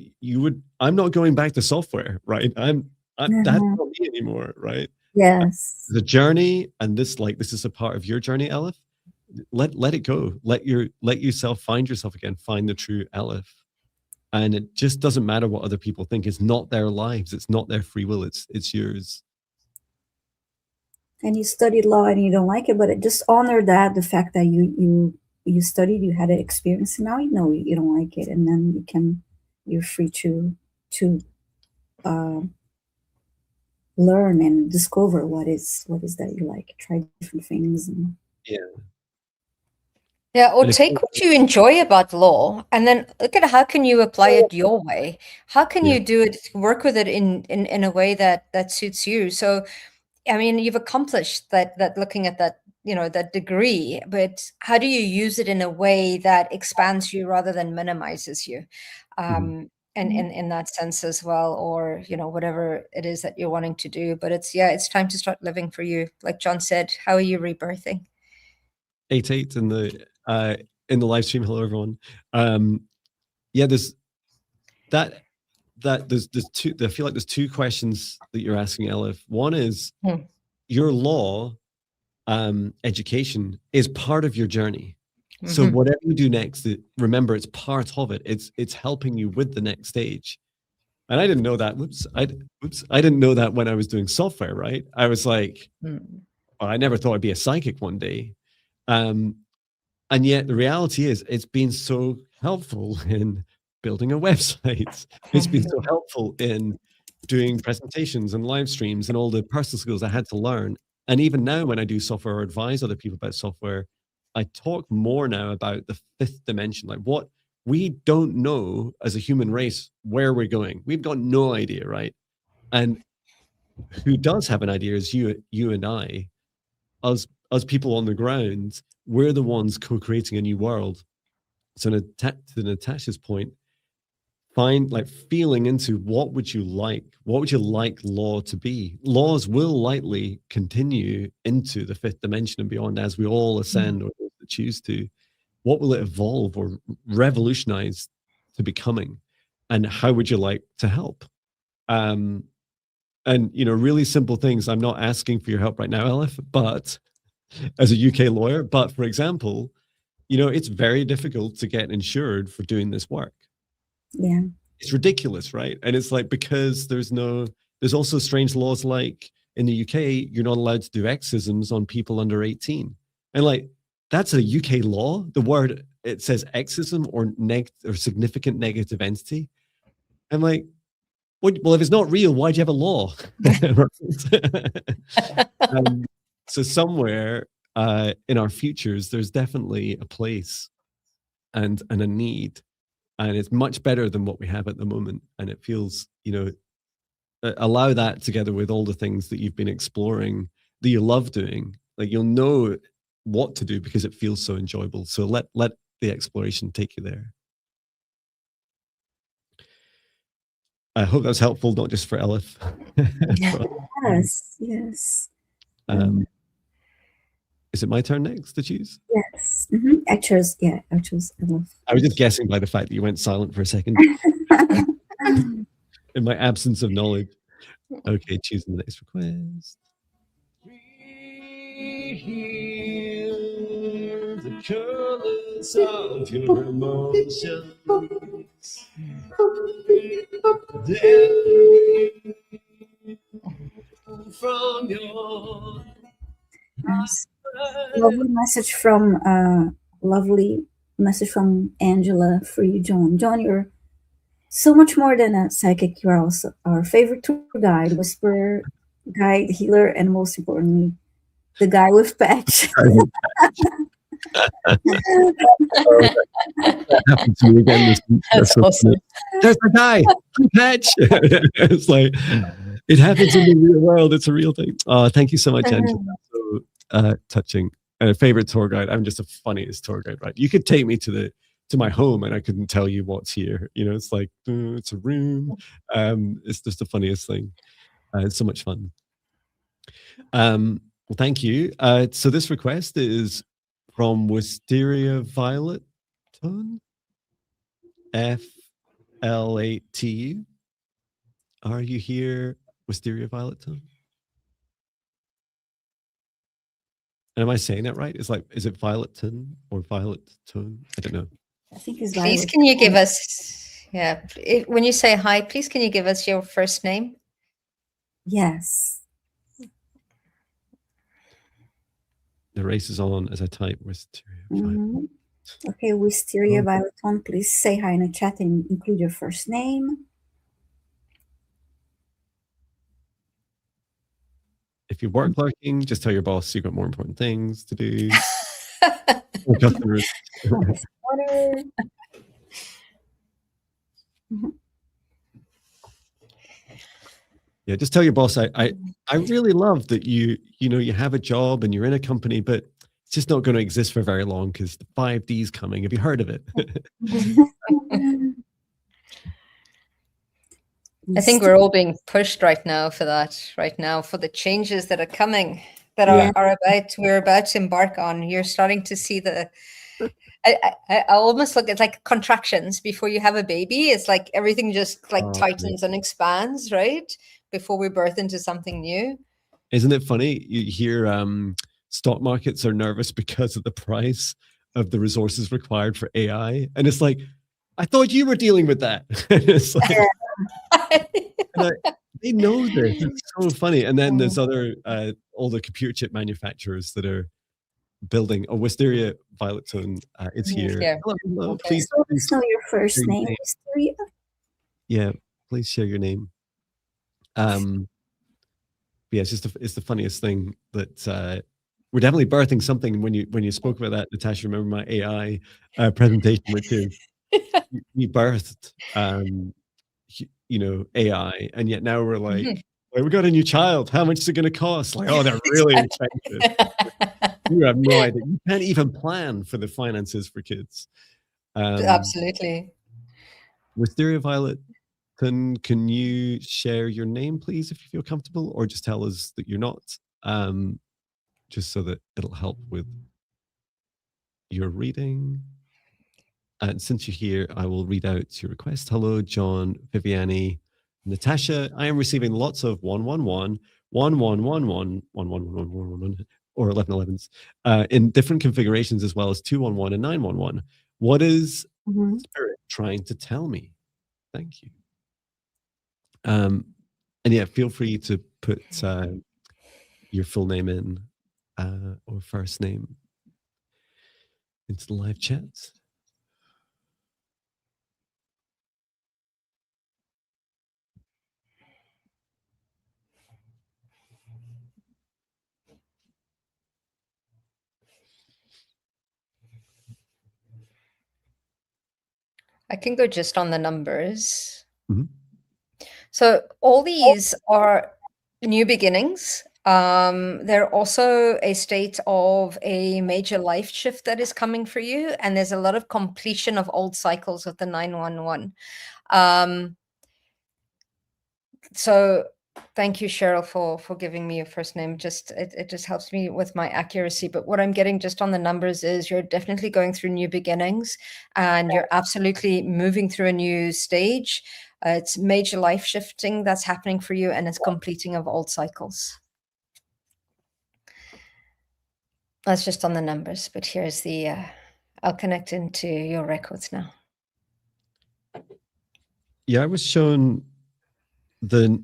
I'm not going back to software, right? That's not me anymore, right?
Yes.
The journey, and this is a part of your journey, Elif. Let it go. Let yourself find yourself again. Find the true Elif. And it just doesn't matter what other people think. It's not their lives. It's not their free will. It's yours.
And you studied law and you don't like it, but just honor that, the fact that you studied, you had an experience, and now you know you don't like it, and then you're free to learn and discover what is that you like. Try different things. And
Yeah, or take what you enjoy about law and then look at how can you apply it your way? How can you do it, work with it in a way that suits you? So, I mean, you've accomplished that looking at that, you know, that degree, but how do you use it in a way that expands you rather than minimizes you? And in that sense as well, or, you know, whatever it is that you're wanting to do. But it's time to start living for you. Like Jon said, how are you rebirthing?
8 in the live stream. Hello, everyone. Yeah, there's two. I feel like there's two questions that you're asking, Elif. One is your law education is part of your journey. So whatever you do next, remember it's part of it. It's helping you with the next stage. And I didn't know that. I didn't know that when I was doing software, right? I was like, well, I never thought I'd be a psychic one day. And yet the reality is it's been so helpful in building a website. It's been so helpful in doing presentations and live streams and all the personal skills I had to learn. And even now when I do software or advise other people about software, I talk more now about the fifth dimension, like what we don't know as a human race, where we're going. We've got no idea, right? And who does have an idea is you and I, us people on the ground. We're the ones co-creating a new world. So to Natasha's point, feeling into what would you like law to be. Laws will likely continue into the fifth dimension and beyond as we all ascend or choose to. What will it evolve or revolutionize to becoming, and how would you like to help? And you know, really simple things. I'm not asking for your help right now, Elif, but as a UK lawyer, but for example, you know, it's very difficult to get insured for doing this work.
Yeah.
It's ridiculous, right? And it's like, because there's also strange laws, like in the UK, you're not allowed to do exorcisms on people under 18. And like, that's a UK law. The word, it says exorcism or significant negative entity. I'm like, well, if it's not real, why'd you have a law? So somewhere in our futures, there's definitely a place and a need, and it's much better than what we have at the moment. And it feels, you know, allow that together with all the things that you've been exploring that you love doing. Like, you'll know what to do because it feels so enjoyable. So let the exploration take you there. I hope that's helpful, not just for Elif.
Yes, yes.
Is it my turn next to choose?
Yes. I chose Elif.
I was just guessing by the fact that you went silent for a second. In my absence of knowledge. Okay, choosing the next request. We hear the colors of your emotions. From your
Yes. Lovely message from Angela for you, Jon. Jon, you're so much more than a psychic. You're also our favorite tour guide, whisperer, guide, healer, and most importantly, the guy with patch.
That happened to me again this week.
That's
so
awesome.
There's the guy, patch. It's like, it happens in the real world. It's a real thing. Oh, thank you so much, Angela. So touching. Favorite tour guide. I'm just the funniest tour guide, right? You could take me to my home and I couldn't tell you what's here. You know, it's like, it's a room. It's just the funniest thing. It's so much fun. Well, thank you. So this request is from Wisteria Violet Tone, FL8TU. Are you here, Wisteria Violet Tone? And am I saying that right? It's like, is it Violet Tone or Violet Tone? I don't know.
I think it's
Please,
Violet.
can you give us, when you say hi, please can you give us your first name?
Yes.
The race is on as I type Wisteria Violet.
Okay, Wisteria Violet Tone, please say hi in the chat and include your first name.
If you work lurking, just tell your boss you've got more important things to do. Yeah, just tell your boss, I really love that you have a job and you're in a company, but it's just not going to exist for very long because the 5D's coming. Have you heard of it?
I think we're all being pushed right now for the changes that are coming, that we're about to embark on. You're starting to see I almost look at like contractions before you have a baby. It's like everything just tightens and expands, right? Before we birth into something new.
Isn't it funny? You hear stock markets are nervous because of the price of the resources required for AI. And it's like, I thought you were dealing with that. It's like, they know this. It's so funny. And then there's other all the computer chip manufacturers that are building. Oh, Wisteria Violet Tone is here.
Yeah.
Hello.
Okay. Please let us know your first name, Wisteria.
Yeah, please share your name. Yeah, it's the funniest thing that we're definitely birthing something. When you spoke about that, Natasha, remember my AI presentation, which is we birthed AI, and yet now we're like, we got a new child. How much is it going to cost? Like, oh, they're really expensive. You have no idea. You can't even plan for the finances for kids.
Absolutely.
Wisteria Violet, can you share your name, please, if you feel comfortable, or just tell us that you're not, just so that it'll help with your reading. And since you're here, I will read out your request. Hello, Jon, Viviane, Natasha. I am receiving lots of 111, 1111, 1111, or 1111s in different configurations, as well as 211 and 911. What is Spirit trying to tell me? Thank you. And yeah, feel free to put your full name in or first name into the live chat.
I can go just on the numbers. So all these are new beginnings. They're also a state of a major life shift that is coming for you, and there's a lot of completion of old cycles with the 911. So thank you, Cheryl, for giving me your first name. It just helps me with my accuracy. But what I'm getting just on the numbers is you're definitely going through new beginnings, and you're absolutely moving through a new stage. It's major life shifting that's happening for you, and it's completing of old cycles. That's just on the numbers, but here's the, I'll connect into your records now.
Yeah, I was shown the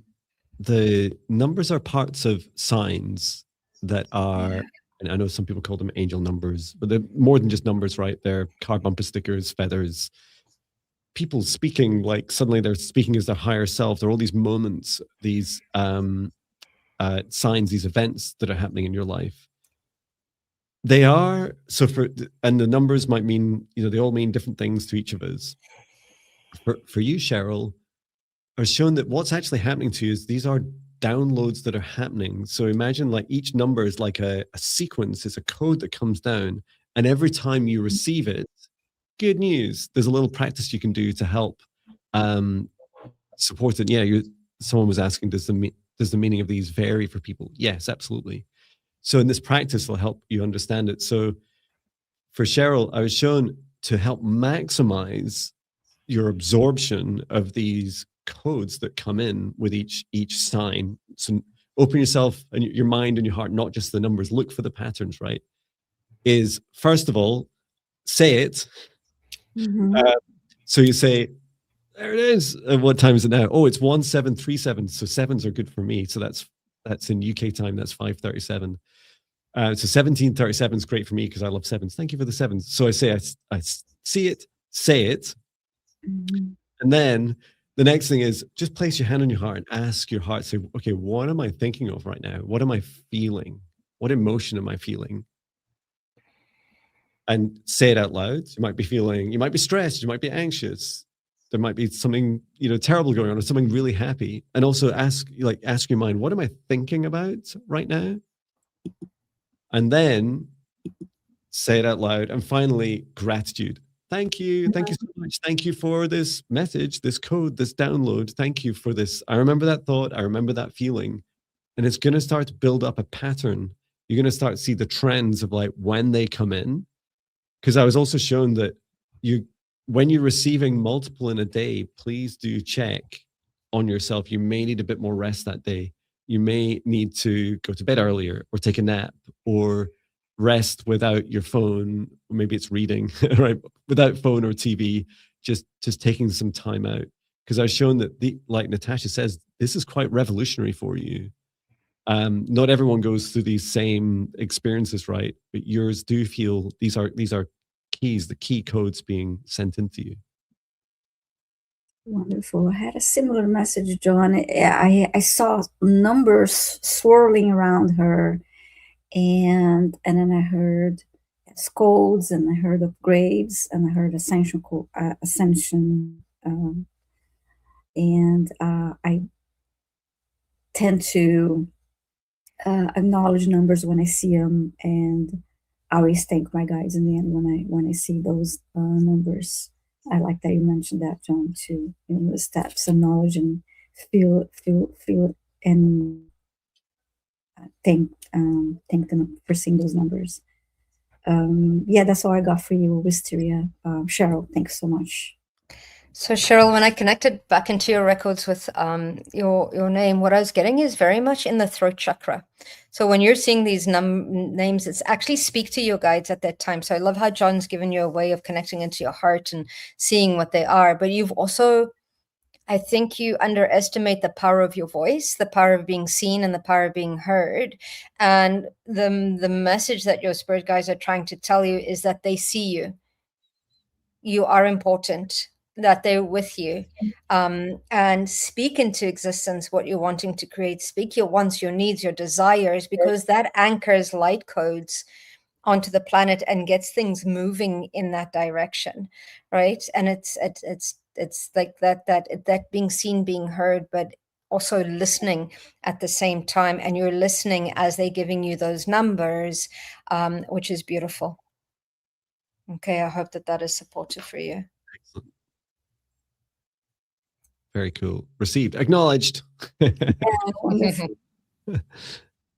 numbers are parts of signs that are, and I know some people call them angel numbers, but they're more than just numbers, right? They're car bumper stickers, feathers, people speaking, like suddenly they're speaking as their higher self. There are all these moments, these signs, these events that are happening in your life. They are, and the numbers might mean, they all mean different things to each of us. For you, Cheryl, are shown that what's actually happening to you is these are downloads that are happening. So imagine like each number is like a sequence, it's a code that comes down, and every time you receive it, good news, there's a little practice you can do to help support it. Yeah, someone was asking, does the meaning of these vary for people? Yes, absolutely. So in this practice, it'll help you understand it. So for Cheryl, I was shown to help maximize your absorption of these codes that come in with each sign. So open yourself and your mind and your heart, not just the numbers. Look for the patterns, right? Is first of all, say it. So you say, there it is. What time is it now? Oh, it's 1737. So sevens are good for me. So that's in UK time. That's 5:37. So 1737 is great for me because I love sevens. Thank you for the sevens. So I say, I see it, say it. And then the next thing is just place your hand on your heart and ask your heart, say, okay, what am I thinking of right now? What am I feeling? What emotion am I feeling? And say it out loud. You might be stressed, you might be anxious. There might be something, terrible going on or something really happy. And also ask your mind, what am I thinking about right now? And then say it out loud. And finally, gratitude. Thank you. Thank you so much. Thank you for this message, this code, this download. Thank you for this. I remember that thought. I remember that feeling. And it's going to start to build up a pattern. You're going to start to see the trends of like when they come in. Because I was also shown that when you're receiving multiple in a day, please do check on yourself. You may need a bit more rest that day. You may need to go to bed earlier or take a nap or rest without your phone. Maybe it's reading, right? Without phone or TV, just taking some time out. Because I was shown that like Natasha says, this is quite revolutionary for you. Not everyone goes through these same experiences, right? But yours do feel these are keys, the key codes being sent into you.
Wonderful. I had a similar message, Jon. I saw numbers swirling around her, and then I heard codes, and I heard upgrades, and I heard ascension, and I tend to acknowledge numbers when I see them, and I always thank my guides in the end when I see those numbers. I like that you mentioned that, Jon, too. The steps, acknowledge and feel it, and thank them for seeing those numbers. Yeah, that's all I got for you, Wisteria. Cheryl, thanks so much.
So Cheryl, when I connected back into your records with your name, what I was getting is very much in the throat chakra. So when you're seeing these names, it's actually speak to your guides at that time. So I love how Jon's given you a way of connecting into your heart and seeing what they are. But you've also, I think you underestimate the power of your voice, the power of being seen and the power of being heard. And the message that your spirit guides are trying to tell you is that they see you. You are important, that they're with you, and speak into existence what you're wanting to create. Speak your wants, your needs, your desires, because that anchors light codes onto the planet and gets things moving in that direction, right? And it's it's like that being seen, being heard, but also listening at the same time, and you're listening as they're giving you those numbers, which is beautiful. Okay, I hope that is supportive for you.
Excellent. Very cool. Received. Acknowledged.
Wonderful.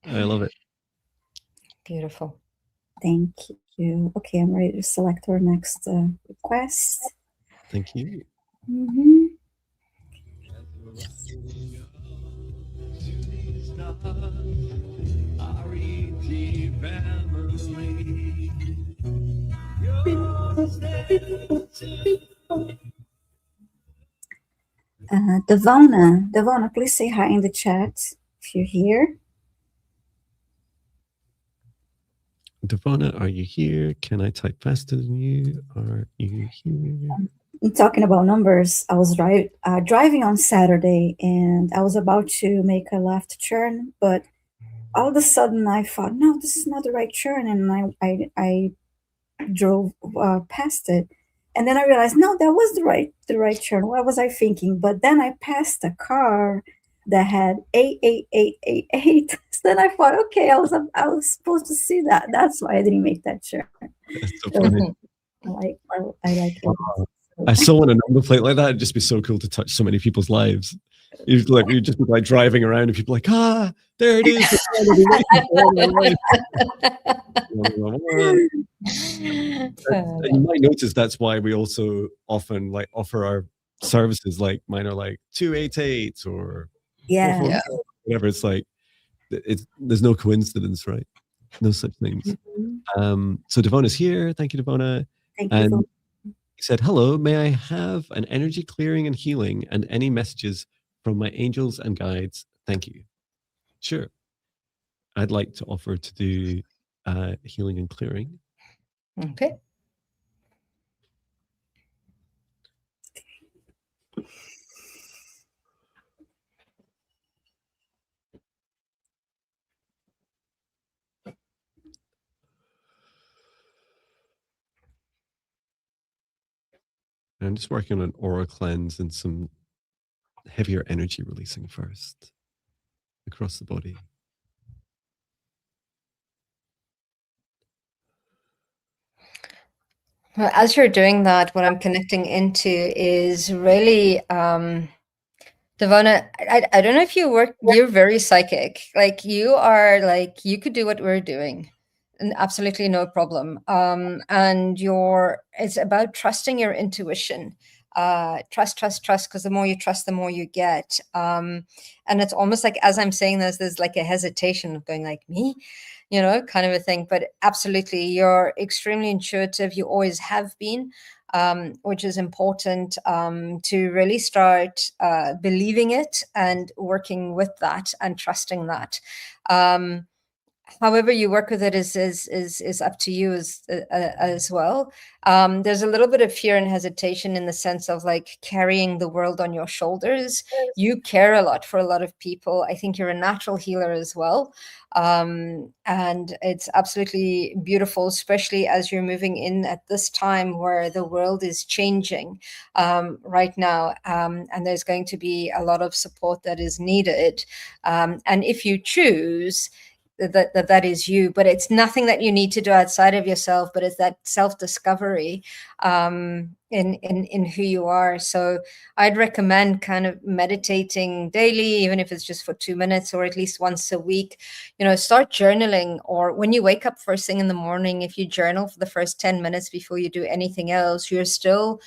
I love it.
Beautiful.
Thank you. Okay, I'm ready to select our next request.
Thank you.
Mm-hmm. Devona, please say hi in the chat if you're here.
Devona, are you here? Can I type faster than you? Are you here?
I'm talking about numbers. I was driving on Saturday, and I was about to make a left turn, but all of a sudden I thought, no, this is not the right turn, and I drove past it. And then I realized, no, that was the right turn. What was I thinking? But then I passed a car that had 88888. So then I thought, okay, I was supposed to see that. That's why I didn't make that turn.
That's so funny.
I like it.
I saw on a number plate like that. It'd just be so cool to touch so many people's lives. You'd just be like driving around, and people are like, there it is. You might notice that's why we also often like offer our services. Like mine are like 288 or whatever. It's like there's no coincidence, right? No such things. So Devona's here. Thank you, Devona.
Thank you.
He said, hello, may I have an energy clearing and healing and any messages from my angels and guides? Thank you. Sure. I'd like to offer to do healing and clearing.
Okay.
I'm just working on an aura cleanse and some heavier energy releasing first across the body.
Well, as you're doing that, what I'm connecting into is really, Devona, I don't know if you're very psychic. Like you are like, you could do what we're doing. And absolutely no problem. And it's about trusting your intuition. Trust, because the more you trust, the more you get. And it's almost like, as I'm saying this, there's like a hesitation of going like, me, kind of a thing. But absolutely, you're extremely intuitive. You always have been, which is important to really start believing it and working with that and trusting that. However you work with it is up to you as well. There's a little bit of fear and hesitation in the sense of like carrying the world on your shoulders. You care a lot for a lot of people. I think you're a natural healer as well. And it's absolutely beautiful, especially as you're moving in at this time where the world is changing right now. And there's going to be a lot of support that is needed. And if you choose, that is you, but it's nothing that you need to do outside of yourself, but it's that self-discovery in who you are. So I'd recommend kind of meditating daily, even if it's just for 2 minutes or at least once a week. Start journaling, or when you wake up first thing in the morning, if you journal for the first 10 minutes before you do anything else, you're still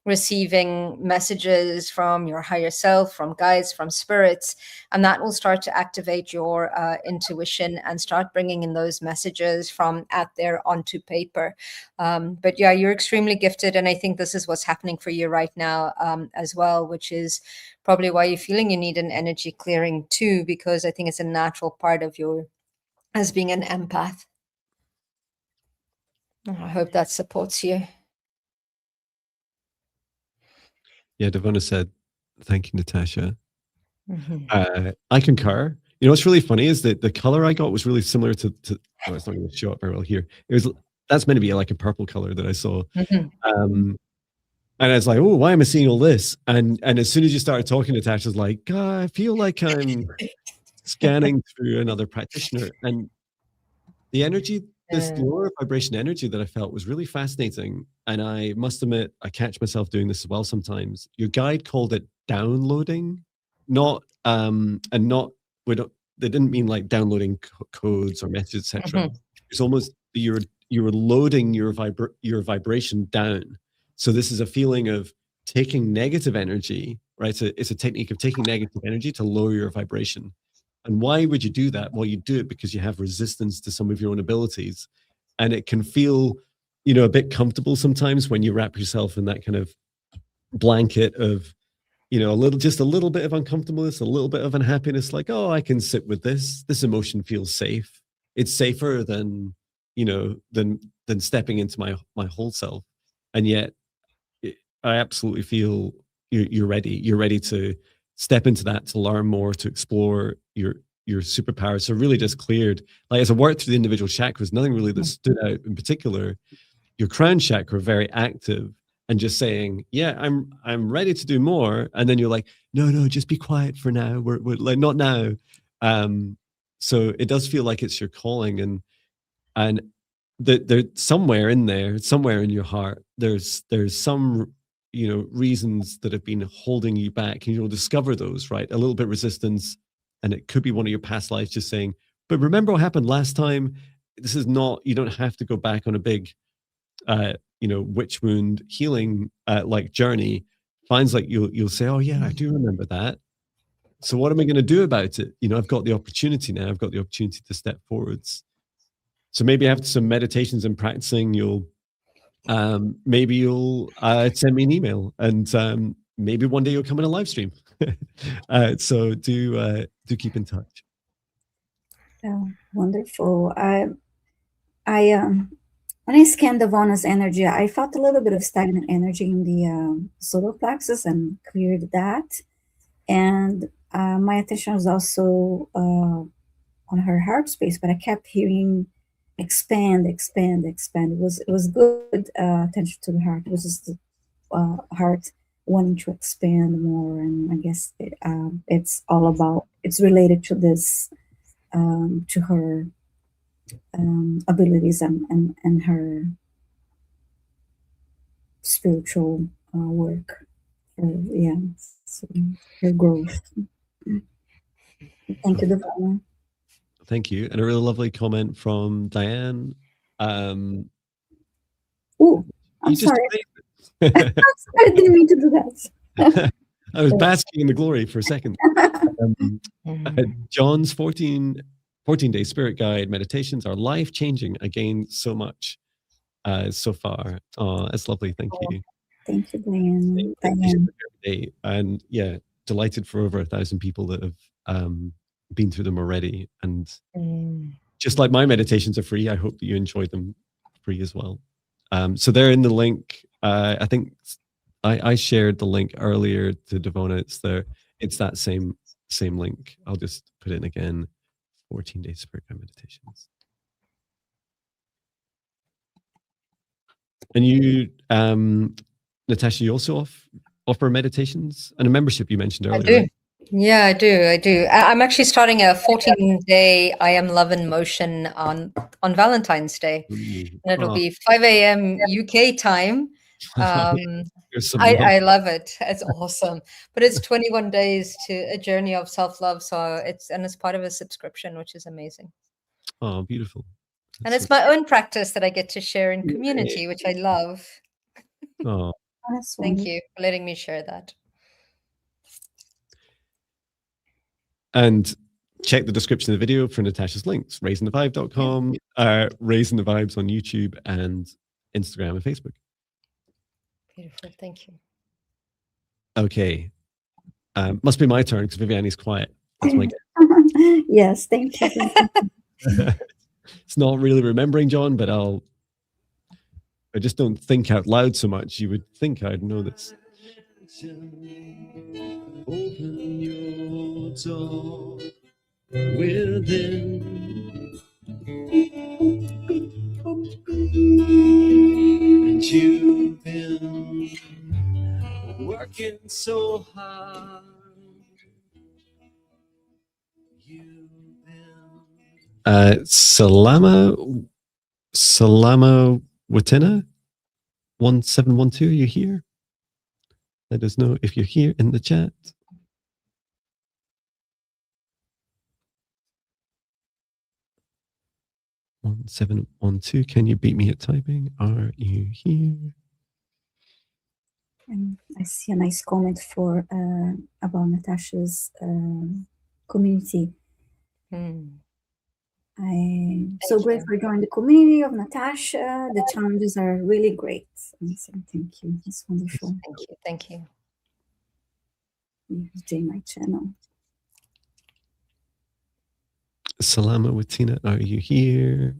receiving messages from your higher self, from guides, from spirits, and that will start to activate your intuition and start bringing in those messages from out there onto paper. But yeah, you're extremely gifted, and I think this is what's happening for you right now as well, which is probably why you're feeling you need an energy clearing too, because I think it's a natural part of you as being an empath. I hope that supports you.
Yeah, Devona said, thank you, Natasha. I concur. What's really funny is that the color I got was really similar to it's not going to show up very well here. That's meant to be like a purple color that I saw. And And it's like, oh, why am I seeing all this? And as soon as you started talking, Natasha's like, I feel like I'm scanning through another practitioner. And the energy, this lower vibration energy that I felt was really fascinating. And I must admit, I catch myself doing this as well sometimes. Your guide called it downloading, not, they didn't mean like downloading codes or messages, etc. It's almost you were loading your vibration down. So this is a feeling of taking negative energy, right? So it's a technique of taking negative energy to lower your vibration. And why would you do that? Well, you do it because you have resistance to some of your own abilities. And it can feel, a bit comfortable sometimes when you wrap yourself in that kind of blanket of, just a little bit of uncomfortableness, a little bit of unhappiness, like, oh, I can sit with this. This emotion feels safe. It's safer than, than stepping into my whole self. And yet I absolutely feel you're ready. You're ready to step into that, to learn more, to explore your superpowers. So really just cleared, like as I worked through the individual chakras, nothing really that stood out in particular. Your crown chakra very active and just saying, yeah, I'm ready to do more. And then you're like, no, just be quiet for now. We're like, not now. So it does feel like it's your calling, and there somewhere in there, somewhere in your heart, there's some reasons that have been holding you back, and you'll discover those, right? A little bit resistance, and it could be one of your past lives just saying, but remember what happened last time. This is not, you don't have to go back on a big witch wound healing like journey. Finds like you'll say, oh yeah, I do remember that. So what am I going to do about it? I've got the opportunity now. I've got the opportunity to step forwards. So maybe after some meditations and practicing, you'll send me an email, and maybe one day you'll come in a live stream. So do keep in touch.
Oh, wonderful. When I scanned Ivana's energy, I felt a little bit of stagnant energy in the solar plexus and cleared that. And my attention was also on her heart space, but I kept hearing expand. It was good attention to the heart. It was just the heart wanting to expand more, and I guess it's related to this, to her abilities and her spiritual work. So her growth. Thank you, Divana.
Thank you. And a really lovely comment from Diane.
I'm sorry.
I
didn't mean to do that.
I was basking in the glory for a second. John's 14-day spirit guide meditations are life-changing. I gained so much so far. Oh, that's lovely. Thank you.
Thank you, Diane.
And yeah, delighted for over 1,000 people that have been through them already. And just like my meditations are free, I hope that you enjoy them free as well. So they're in the link. I think I shared the link earlier to Devona. It's there. It's that same link. I'll just put it in again. 14-day spirit guide meditations. And you, Natasha, you also offer meditations and a membership you mentioned earlier.
I do.
Right?
Yeah, I do. I'm actually starting a 14-day I Am Love in Motion on Valentine's Day. And it'll be 5 a.m. UK time. I love it. It's awesome. But it's 21 days to a journey of self-love. So it's part of a subscription, which is amazing.
Oh, beautiful.
And it's my own practice that I get to share in community, which I love.
Oh,
thank you for letting me share that.
And check the description of the video for Natasha's links, raisingthevibe.com, Raising the Vibes on YouTube and Instagram and Facebook.
Beautiful. Thank you.
Okay. Must be my turn because Viviane's quiet. That's my guess.
Yes, thank you.
It's not really remembering, Jon, but I just don't think out loud so much. You would think I'd know this. Open your door within. And you've been working so hard. Salama Watina 1712, are you here? Let us know if you're here in the chat. 1712, can you beat me at typing? Are you here?
And I see a nice comment for about Natasha's community. I'm so grateful to join the community of Natasha. The challenges are really great. So thank you. It's wonderful.
Thank you. Thank you.
Join my channel.
Salama with Tina, are you here?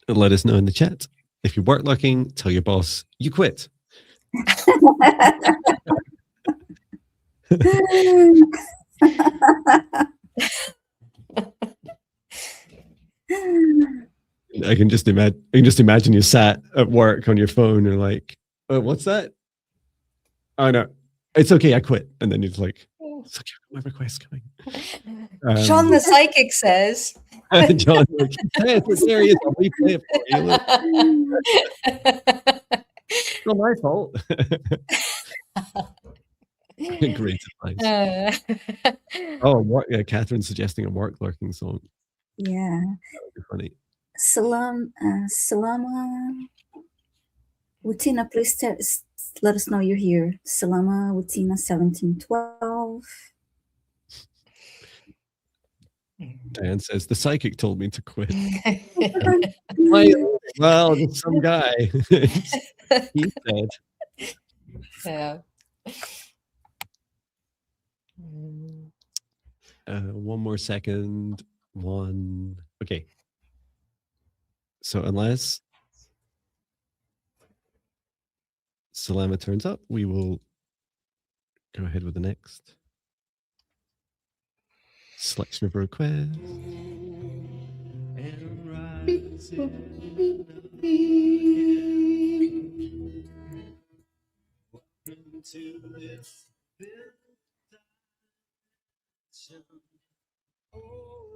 Let us know in the chat. If you're work lurking, tell your boss you quit. I can just imagine you sat at work on your phone and like, oh, what's that? Oh no, it's okay, I quit. And then you're like, it's okay, my request coming.
Jon the psychic says.
Jon, like, hey, it's serious. I'll replay it for you. It's not my fault. Great advice. Oh, yeah, Catherine's suggesting a work lurking song.
Yeah.
That would be funny.
Salama Wutina, please let us know you're here. Salama Wutina 1712.
Diane says, the psychic told me to quit. Well, just some guy. He said.
Yeah.
One more second. Okay. So unless Salama turns up, we will go ahead with the next selection of requests.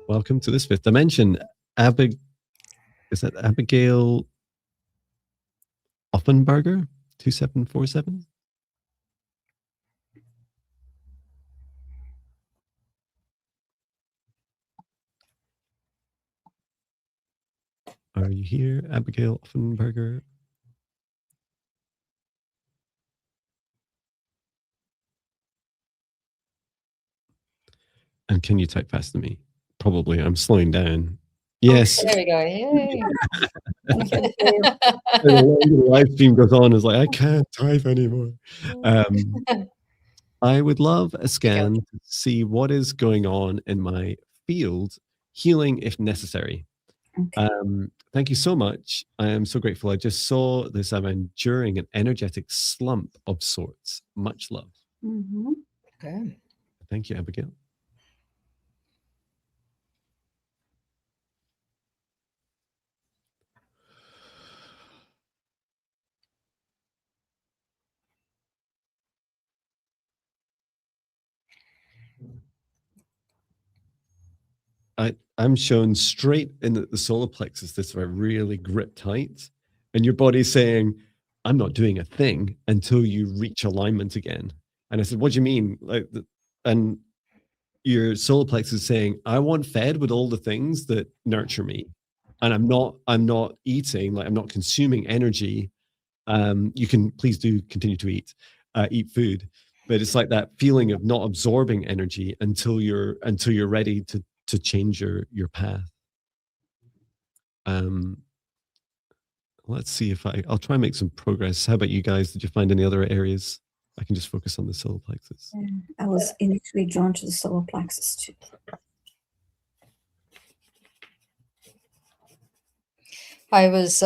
Welcome to this fifth dimension. Is that Abigail Offenberger 2747? Are you here, Abigail Offenberger? And can you type faster than me? Probably. I'm slowing down. Yes.
There we go. Yay.
The live stream goes on. Is like, I can't type anymore. I would love a scan to see what is going on in my field, healing if necessary.
Okay.
Thank you so much. I am so grateful. I just saw this. I'm enduring an energetic slump of sorts. Much love.
Mm-hmm.
Okay.
Thank you, Abigail. I'm shown straight in the solar plexus, this are really grip tight, and your body's saying, I'm not doing a thing until you reach alignment again. And I said, what do you mean? And your solar plexus is saying, I want fed with all the things that nurture me. And I'm not eating, like I'm not consuming energy. You can please do continue to eat food, but it's like that feeling of not absorbing energy until you're ready to change your path. Let's see if I'll try and make some progress. How about you guys? Did you find any other areas? I can just focus on the solar plexus.
Yeah, I was initially drawn to the solar plexus too.
I was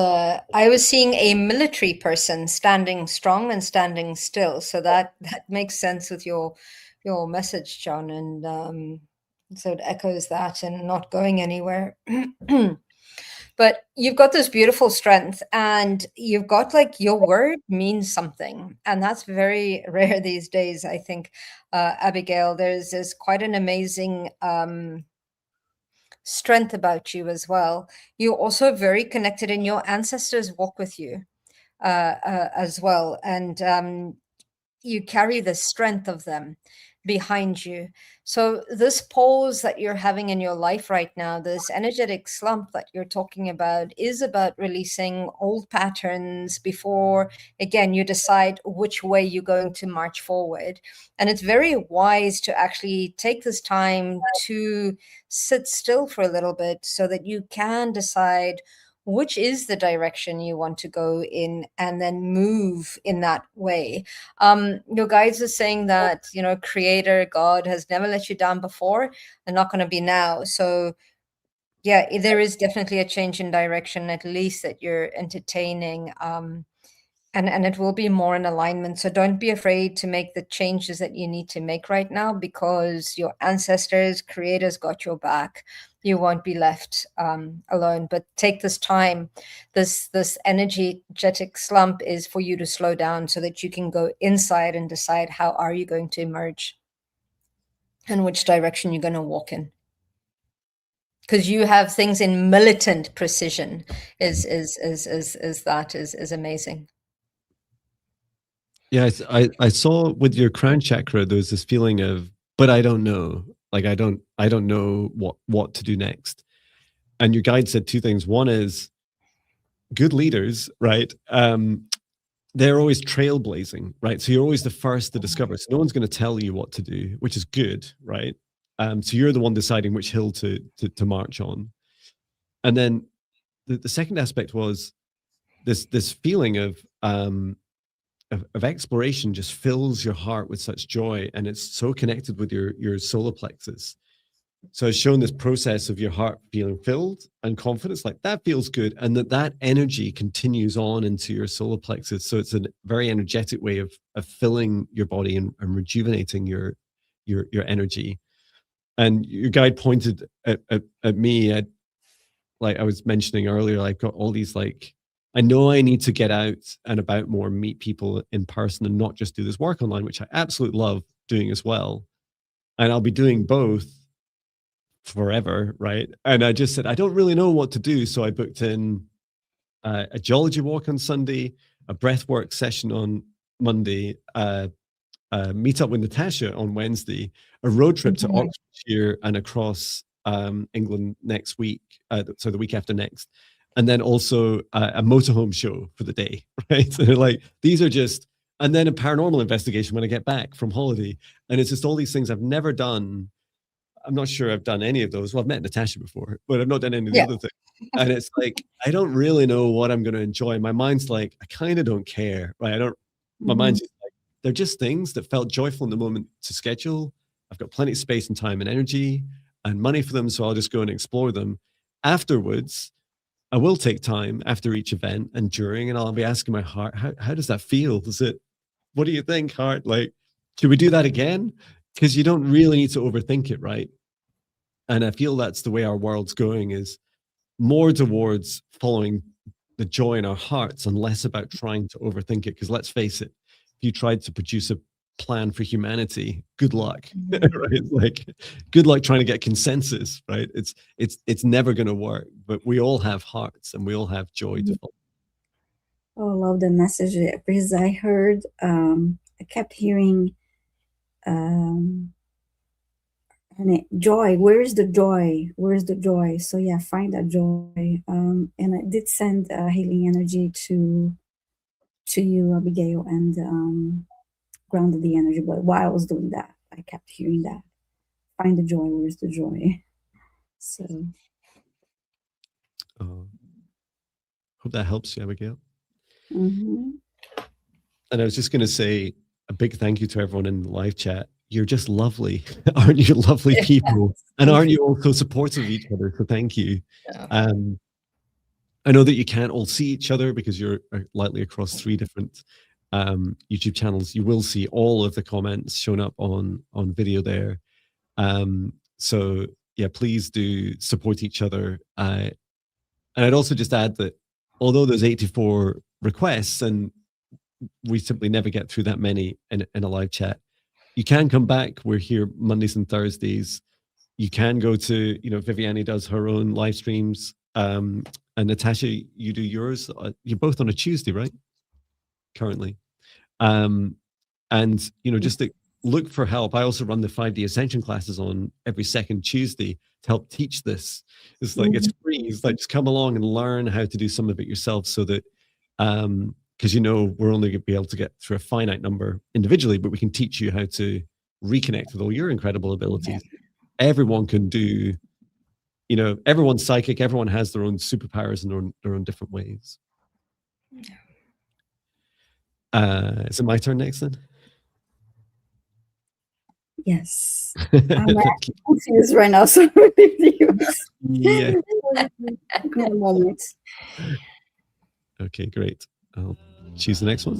seeing a military person standing strong and standing still. So that makes sense with your message, Jon, and so it echoes that and not going anywhere. But you've got this beautiful strength, and you've got like your word means something, and that's very rare these days, I think. Abigail, there's quite an amazing strength about you as well. You're also very connected, and your ancestors walk with you as well, and you carry the strength of them behind you. So this pause that you're having in your life right now, this energetic slump that you're talking about, is about releasing old patterns before, again, you decide which way you're going to march forward. And it's very wise to actually take this time to sit still for a little bit so that you can decide which is the direction you want to go in, and then move in that way. Your guides are saying that, you know, Creator God has never let you down before and not going to be now. So yeah, there is definitely a change in direction, at least that you're entertaining. And it will be more in alignment. So don't be afraid to make the changes that you need to make right now, because your ancestors, creators got your back. You won't be left alone. But take this time. This energetic slump is for you to slow down so that you can go inside and decide how are you going to emerge and which direction you're going to walk in. Because you have things in militant precision is amazing.
Yeah, I saw with your crown chakra, there's this feeling of, but I don't know. Like I don't know what to do next. And your guide said two things. One is good leaders, right? They're always trailblazing, right? So you're always the first to discover. So no one's going to tell you what to do, which is good, right? So you're the one deciding which hill to march on. And then the second aspect was this feeling of exploration just fills your heart with such joy, and it's so connected with your solar plexus. So it's shown this process of your heart feeling filled and confidence, like that feels good, and that energy continues on into your solar plexus. So it's a very energetic way of filling your body and rejuvenating your energy. And your guide pointed at me, like I was mentioning earlier, I've got all these, like, I know I need to get out and about more, meet people in person, and not just do this work online, which I absolutely love doing as well. And I'll be doing both forever, right? And I just said, I don't really know what to do. So I booked in a geology walk on Sunday, a breathwork session on Monday, meet up with Natasha on Wednesday, a road trip to Oxfordshire and across England next week, so the week after next, and then also a motorhome show for the day, right? So like, these are just, and then a paranormal investigation when I get back from holiday. And it's just all these things I've never done. I'm not sure I've done any of those. Well, I've met Natasha before, but I've not done any of the other things. And it's like, I don't really know what I'm going to enjoy. My mind's like, I kind of don't care, right? My mind's just like, they're just things that felt joyful in the moment to schedule. I've got plenty of space and time and energy and money for them, so I'll just go and explore them. Afterwards, I will take time after each event and during, and I'll be asking my heart, how does that feel? What do you think, heart? Like, should we do that again? Because you don't really need to overthink it, right? And I feel that's the way our world's going, is more towards following the joy in our hearts and less about trying to overthink it. Because let's face it, if you tried to produce a plan for humanity, good luck, right? Like, good luck trying to get consensus, right? It's never going to work. But we all have hearts and we all have joy to follow.
Oh, I love the message, because I heard, I kept hearing, joy. Where is the joy? Where is the joy? So yeah, find that joy. And I did send healing energy to you, Abigail, and grounded the energy. But while I was doing that, I kept hearing that. Find the joy. Where's the joy? So.
Hope that helps you, Abigail.
Mm-hmm.
And I was just going to say a big thank you to everyone in the live chat. You're just lovely. Aren't you lovely people? Yes. And aren't you all so supportive of each other? So thank you. Yeah. I know that you can't all see each other because you're likely across 3 different YouTube channels. You will see all of the comments shown up on video there. So yeah, please do support each other. And I'd also just add that although there's 84 requests and we simply never get through that many in a live chat, you can come back. We're here Mondays and Thursdays. You can go to, Viviane does her own live streams. And Natasha, you do yours. You're both on a Tuesday, right? Currently. And, just to look for help. I also run the 5D Ascension classes on every second Tuesday to help teach this. It's like, it's free. It's like, just come along and learn how to do some of it yourself so that, because we're only going to be able to get through a finite number individually, but we can teach you how to reconnect with all your incredible abilities. Yeah. Everyone can do, everyone's psychic, everyone has their own superpowers and their own different ways. Is it my turn next then?
Yes. I'm confused right now, so
yeah.
In a moment.
Okay, great. I'll choose the next one.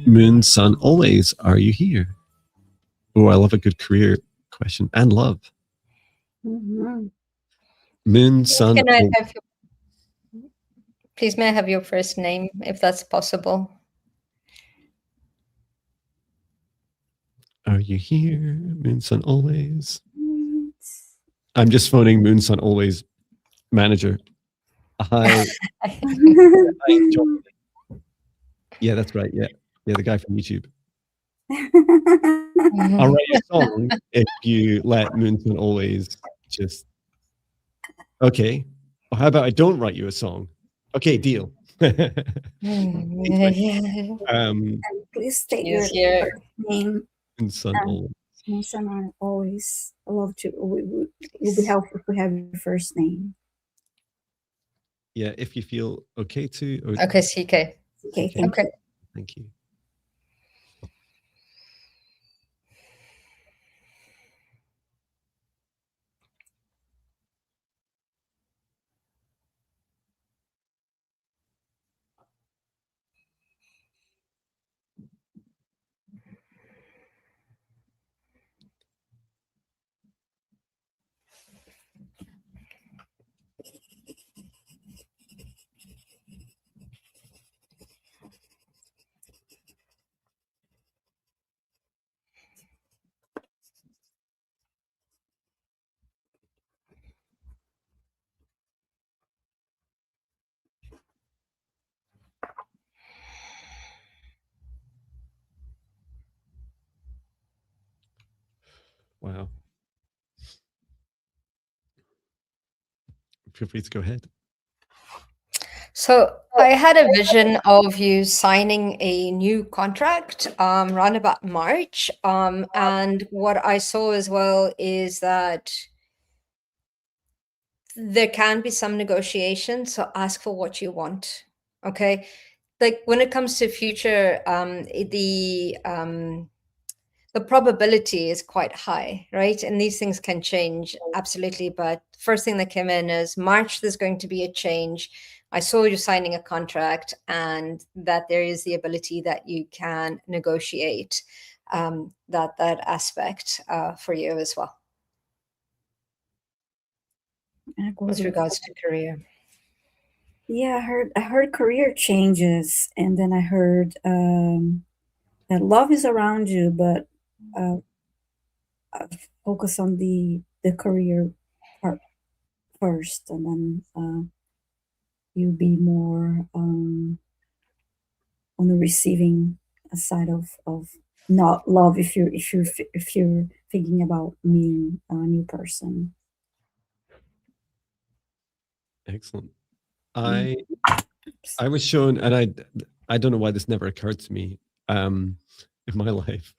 Moon, sun, always, are you here? Oh, I love a good career question and love.
Mm-hmm.
Moon, sun.
Please, may I have your first name, if that's possible?
Are you here? Moon, sun, always. I'm just phoning Moon, sun, always manager. Hi. Hi, Jon. Yeah, that's right. Yeah, the guy from YouTube. I'll write a song if you let Moon, sun, always just. Okay. Well, how about I don't write you a song? Okay, deal.
Please state your first name.
And son, always.
Son, I always love to. It will be helpful if we have your first name.
Yeah, if you feel okay to. Or...
Okay, CK.
Okay, thank you.
Thank you. Wow. Feel free to go ahead.
So I had a vision of you signing a new contract around about March. And what I saw as well is that there can be some negotiation. So ask for what you want. Okay. Like when it comes to future, the probability is quite high, right? And these things can change, absolutely. But first thing that came in is March, there's going to be a change. I saw you signing a contract and that there is the ability that you can negotiate that aspect for you as well. With regards to career.
Yeah, I heard career changes, and then I heard that love is around you, but focus on the career part first, and then you'll be more on the receiving side of not love if you're thinking about meeting a new person.
Excellent. I was shown, and I don't know why this never occurred to me in my life.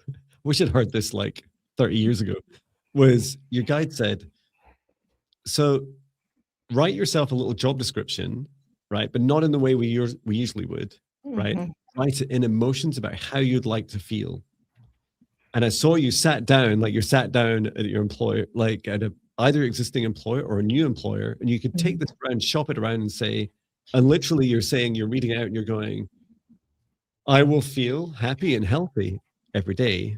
Wish I'd heard this like 30 years ago. Was your guide said, so write yourself a little job description, right? But not in the way we usually would, right? Write it in emotions about how you'd like to feel. And I saw you sat down, like you're sat down at your employer, like at a either existing employer or a new employer, and you could take this around, shop it around, and say, and literally you're saying, you're reading out and you're going, I will feel happy and healthy every day.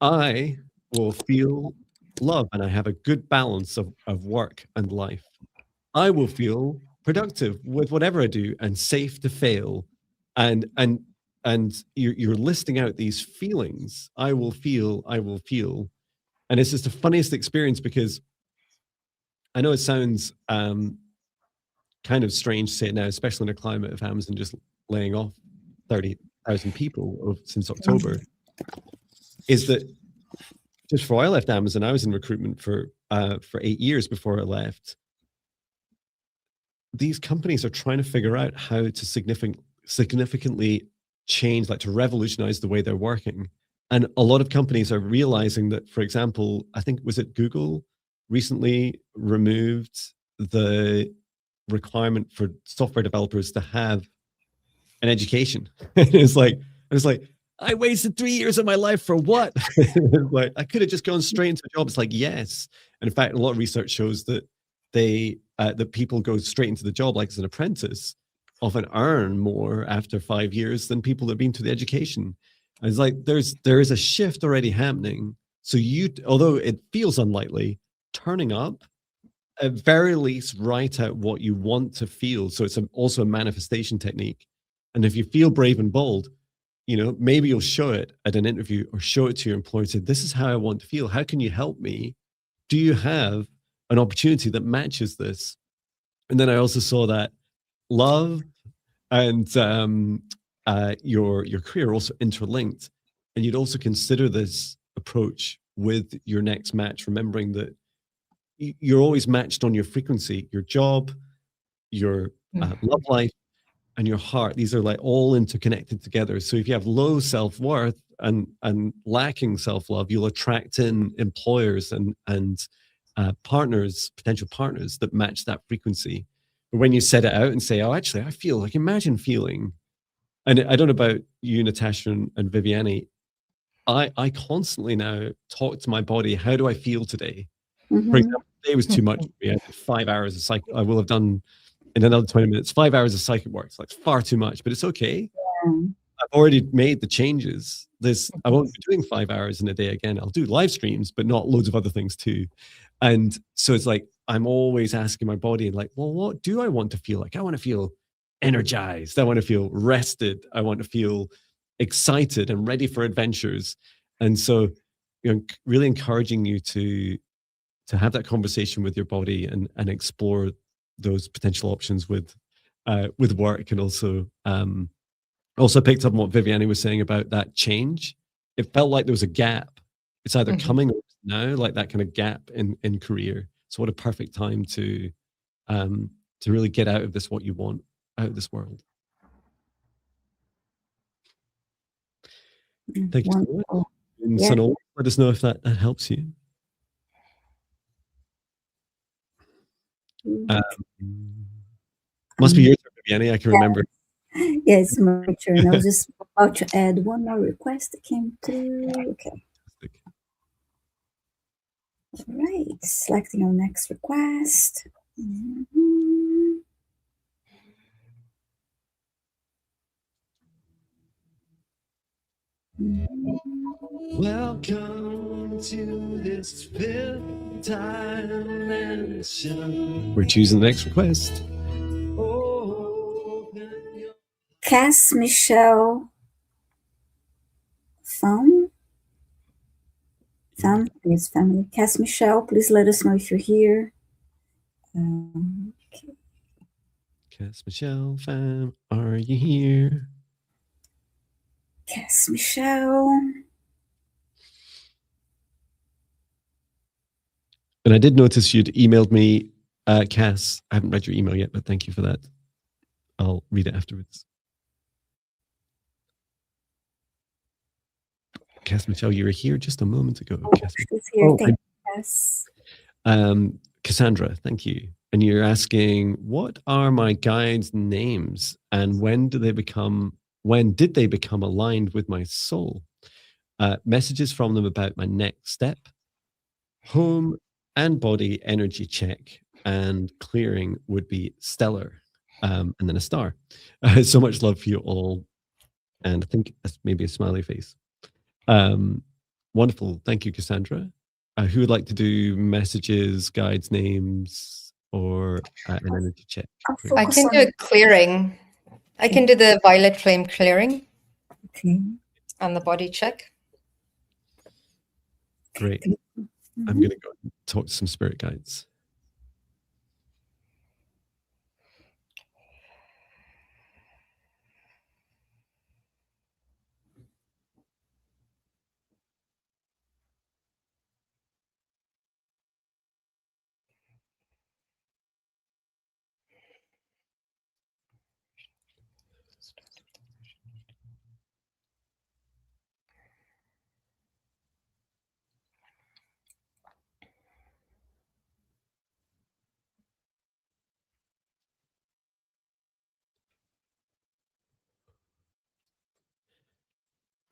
I will feel love and I have a good balance of work and life. I will feel productive with whatever I do and safe to fail. And you're listing out these feelings. I will feel. And it's just the funniest experience, because I know it sounds kind of strange to say it now, especially in a climate of Amazon just laying off 30,000 people since October, is that just before I left Amazon, I was in recruitment for 8 years before I left. These companies are trying to figure out how to significantly change, like to revolutionize the way they're working. And a lot of companies are realizing that, for example, I think, was it Google recently removed the requirement for software developers to have an education. It's like, I wasted 3 years of my life for what? Like, I could have just gone straight into a job. It's like, yes. And in fact, a lot of research shows that that people go straight into the job, like as an apprentice, often earn more after 5 years than people that have been to the education. And it's like, there is a shift already happening. So although it feels unlikely, turning up, at very least write out what you want to feel. So it's also a manifestation technique. And if you feel brave and bold, maybe you'll show it at an interview or show it to your employer and say, this is how I want to feel. How can you help me? Do you have an opportunity that matches this? And then I also saw that love and your career are also interlinked. And you'd also consider this approach with your next match, remembering that you're always matched on your frequency, your job, your love life, and your heart. These are like all interconnected together. So if you have low self-worth and lacking self-love, you'll attract in employers and partners, potential partners that match that frequency. But when you set it out and say, oh, actually, I feel like, imagine feeling, and I don't know about you, Natasha and Viviane, I constantly now talk to my body, how do I feel today? For example, today was too much for me. I did 5 hours of psych. I will have done in another 20 minutes, 5 hours of psychic work. It's like far too much, but it's okay. Yeah. I've already made the changes. I won't be doing 5 hours in a day again. I'll do live streams, but not loads of other things too. And so it's like, I'm always asking my body, and like, well, what do I want to feel like? I want to feel energized. I want to feel rested. I want to feel excited and ready for adventures. And so, really encouraging you to have that conversation with your body and explore those potential options with work. And also picked up on what Viviane was saying about that change. It felt like there was a gap. It's either coming or now, like that kind of gap in career. So what a perfect time to really get out of this, what you want out of this world. Thank you so much. And Sanol, let us know if that helps you. Must be your turn, Viviane. I can remember.
Yes, my turn. I was just about to add one more request that came through. Okay. All right. Selecting our next request.
Welcome to this fifth dimension. We're choosing the next request.
Cass Michelle Pham is family. Cass Michelle, please let us know if you're here. Okay.
Cass Michelle Pham, are you here?
Cass Michelle.
And I did notice you'd emailed me, Cass. I haven't read your email yet, but thank you for that. I'll read it afterwards. Cass Michelle, you were here just a moment ago.
She's here. Thank you, Cass.
Cassandra, thank you. And you're asking, what are my guides' names, and when did they become aligned with my soul? Messages from them about my next step, home, and body energy check and clearing would be stellar, and then a star. So much love for you all, and I think maybe a smiley face. Wonderful. Thank you, Cassandra. Who would like to do messages, guides, names, or an energy check?
I can do a clearing. I can do the violet flame clearing.
Okay.
And the body check.
Great. I'm going to go and talk to some spirit guides.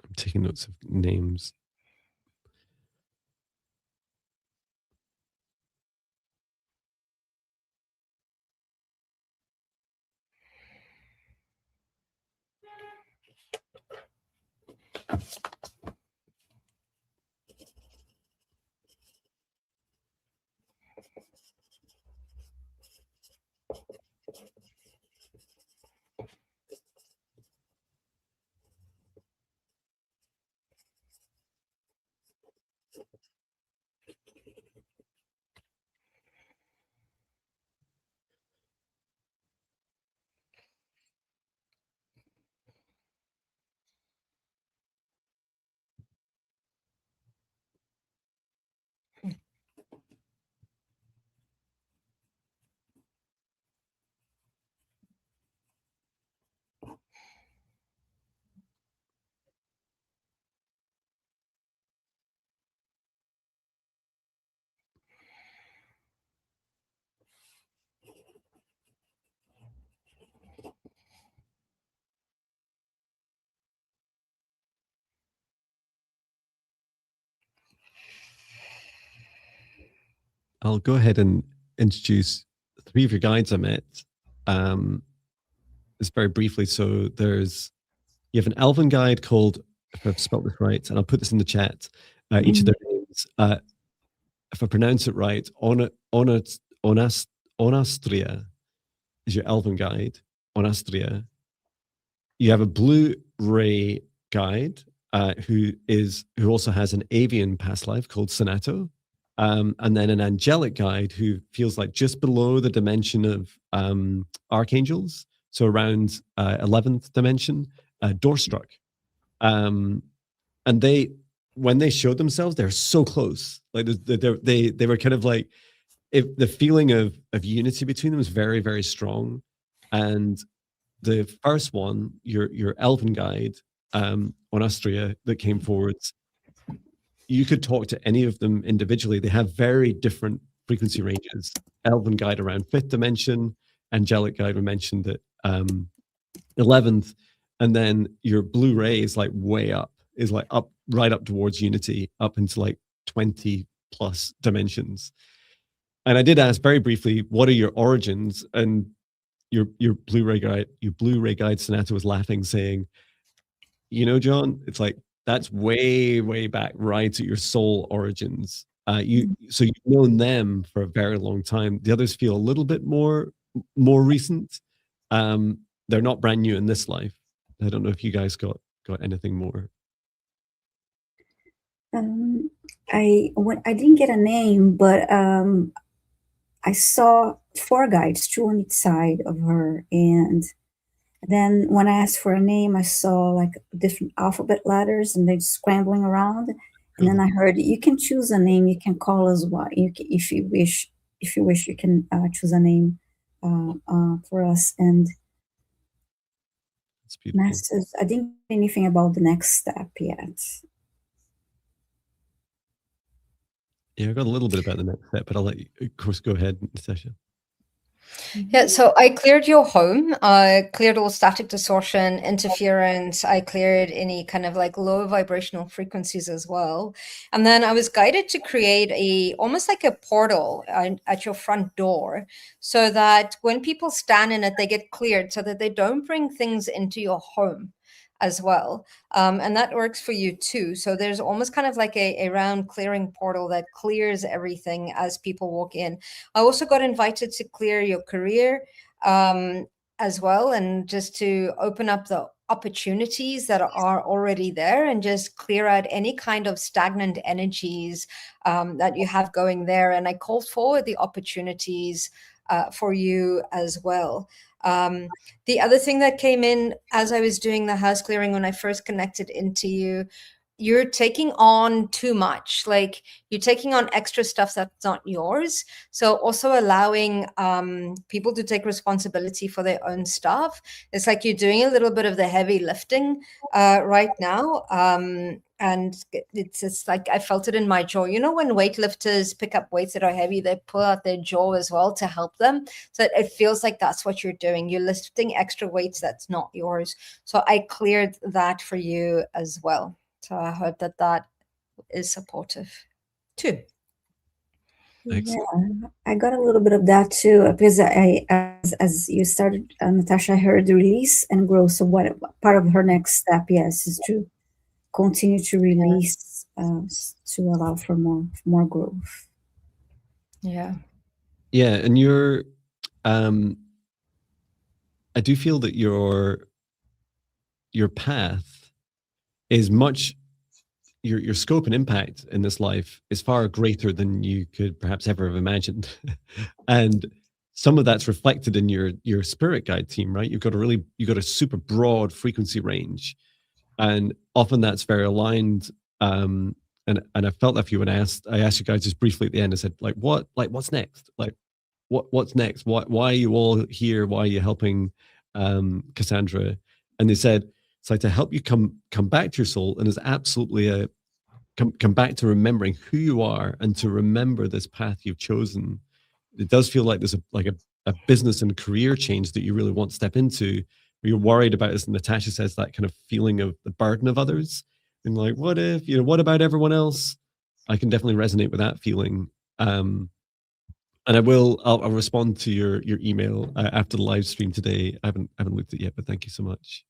I'm taking notes of names. I'll go ahead and introduce 3 of your guides I met. Just very briefly. So you have an elven guide called, if I've spelled this right, and I'll put this in the chat, each of their names. If I pronounce it right, Onastria is your elven guide, Onastria. You have a blue ray guide who also has an avian past life called Sonato. And then an angelic guide who feels like just below the dimension of archangels, so around 11th dimension, Doorstruck. And when they showed themselves, they're so close. Like they were kind of like, if the feeling of unity between them was very, very strong. And the first one, your elven guide on Astria that came forwards, you could talk to any of them individually. They have very different frequency ranges. Elven guide around 5th dimension, angelic guide we mentioned at 11th, and then your blue ray is like way up, is like up, right up towards unity, up into like 20 plus dimensions. And I did ask very briefly, what are your origins? And your blue ray guide Sonata was laughing, saying, you know, Jon, it's like, that's way, way back, right at your soul origins. So you've known them for a very long time. The others feel a little bit more recent. They're not brand new in this life. I don't know if you guys got anything more.
I didn't get a name, but I saw 4 guides, 2 on each side of her, and then when I asked for a name, I saw like different alphabet letters and they're scrambling around. And then I heard, you can choose a name. You can call us what if you wish. If you wish, you can choose a name for us. And message. I didn't get anything about the next step yet.
Yeah, I got a little bit about the next step, but I'll let you, of course, go ahead, Natasha.
Yeah, so I cleared your home. I cleared all static distortion, interference. I cleared any kind of like low vibrational frequencies as well. And then I was guided to create almost like a portal at your front door, so that when people stand in it, they get cleared, so that they don't bring things into your home as well. And that works for you too. So there's almost kind of like a round clearing portal that clears everything as people walk in. I also got invited to clear your career as well, and just to open up the opportunities that are already there, and just clear out any kind of stagnant energies that you have going there. And I called forward the opportunities for you as well. The other thing that came in as I was doing the house clearing, when I first connected into you, you're taking on too much. Like, you're taking on extra stuff that's not yours. So also allowing people to take responsibility for their own stuff. It's like you're doing a little bit of the heavy lifting right now. And it's just like, I felt it in my jaw. You know, when weightlifters pick up weights that are heavy, they pull out their jaw as well to help them. So it feels like that's what you're doing. You're lifting extra weights that's not yours. So I cleared that for you as well. So I hope that that is supportive too.
Yeah, I got a little bit of that too, because as you started, Natasha, I heard the release and growth. So what part of her next step, yes, is to continue to release, to allow for more growth.
Yeah.
Yeah, and you're, I do feel that your path is much, your scope and impact in this life is far greater than you could perhaps ever have imagined. And some of that's reflected in your spirit guide team, right? You've got a super broad frequency range, and often that's very aligned. And I felt that for you when I asked you guys just briefly at the end. I said, what's next? Like, what's next? Why are you all here? Why are you helping Cassandra? And they said, it's like to help you come back to your soul, and it's absolutely come back to remembering who you are and to remember this path you've chosen. It does feel like there's a business and career change that you really want to step into, where you're worried about, as Natasha says, that kind of feeling of the burden of others, and like, what if, what about everyone else? I can definitely resonate with that feeling. And I'll respond to your email after the live stream today. I haven't looked at it yet, but thank you so much.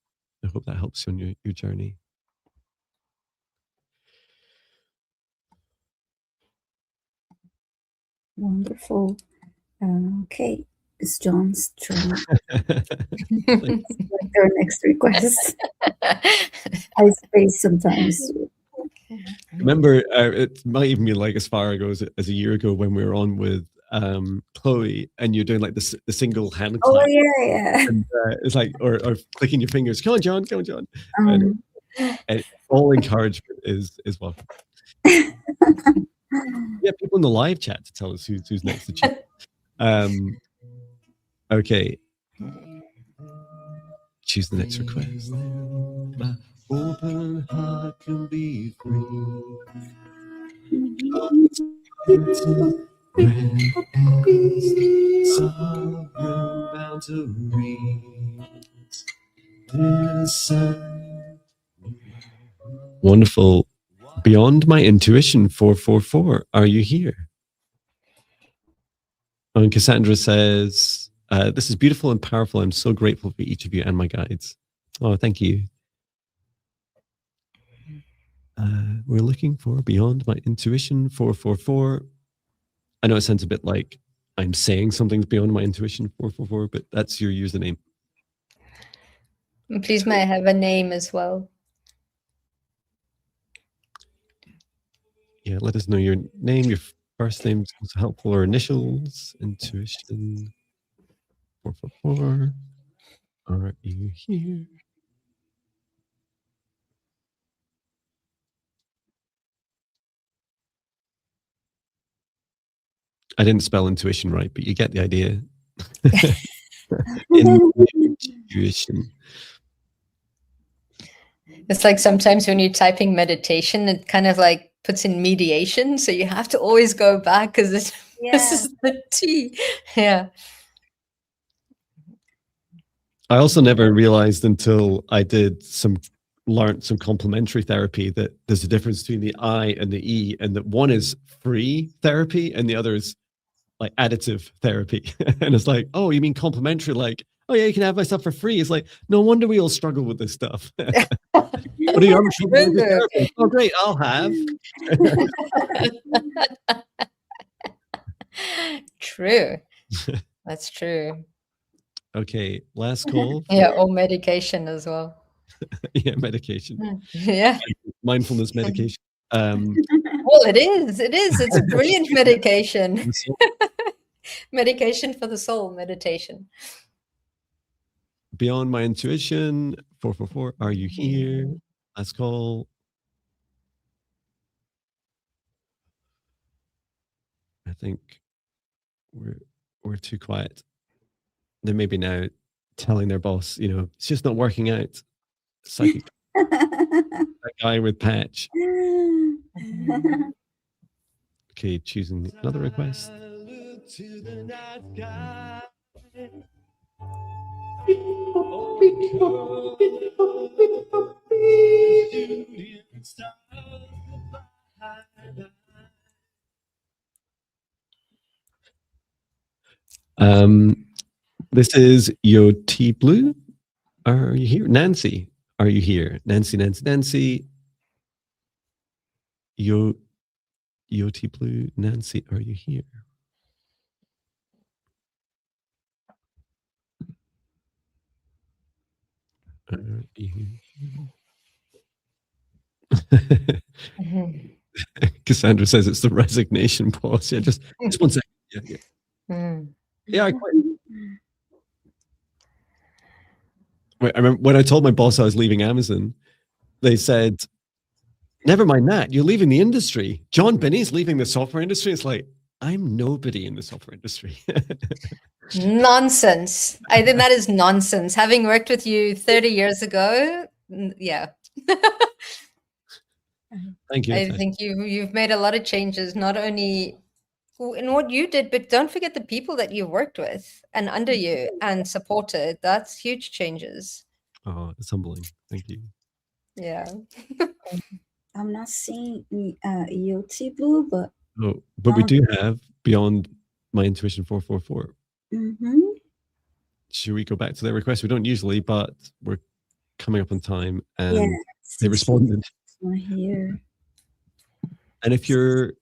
I hope that helps you on your journey.
Wonderful. Okay, it's Jon's turn. Like our next request. I space sometimes.
Remember, it might even be like as far ago as a year ago when we were on with Chloe, and you're doing like the single hand clap.
Oh yeah.
And it's like, or clicking your fingers. Come on, Jon. Come on, Jon. And all encouragement is welcome. Yeah, people in the live chat to tell us who's next to choose. Okay. Choose the next request. My open heart can be free. Sovereign boundaries. Wonderful. Beyond my intuition, 444. Are you here? And Cassandra says, this is beautiful and powerful. I'm so grateful for each of you and my guides. Oh, thank you. We're looking for Beyond My Intuition, 444. I know it sounds a bit like I'm saying something's beyond my intuition, 444, but that's your username.
Please, may I have a name as well?
Yeah, let us know your name, your first name is also helpful, or initials. Intuition, 444. Are you here? I didn't spell intuition right, but you get the idea. Intuition.
It's like sometimes when you're typing meditation, it kind of like puts in mediation. So you have to always go back because this is the T. Yeah.
I also never realized until I learned some complementary therapy that there's a difference between the I and the E, and that one is free therapy and the other is like additive therapy. And it's like, oh, you mean complementary? Like, oh yeah, you can have my stuff for free. It's like, no wonder we all struggle with this stuff. What are you having trouble with your therapist? Oh, great, I'll have.
True. That's true.
Okay, last call.
Yeah, or medication as well.
Yeah, medication.
Yeah.
Mindfulness medication.
Well, it is. It is. It's a brilliant medication. Medication for the soul, meditation.
Beyond my intuition, 444, are you here? Last call. I think we're too quiet. They may be now telling their boss, it's just not working out. Psychic. That guy with patch. Okay, choosing another request. This is Yo T Blue. Are you here? Nancy, are you here? Nancy. Yo T Blue, Nancy, are you here? Cassandra says it's the resignation pause. Yeah, just 1 second. Yeah, I quit. Wait, I remember when I told my boss I was leaving Amazon, they said, never mind that, you're leaving the industry. Jon Binnie's leaving the software industry. It's like, I'm nobody in the software industry.
Nonsense. I think that is nonsense. Having worked with you 30 years ago, yeah.
Thank you.
I think you've made a lot of changes, not only in what you did, but don't forget the people that you worked with and under you and supported. That's huge changes.
Oh, it's humbling. Thank you.
Yeah.
I'm not seeing EOT Blue, but
we do have Beyond My Intuition 444. Should we go back to their request? We don't usually, but we're coming up on time, and they responded.
Here.
And if you're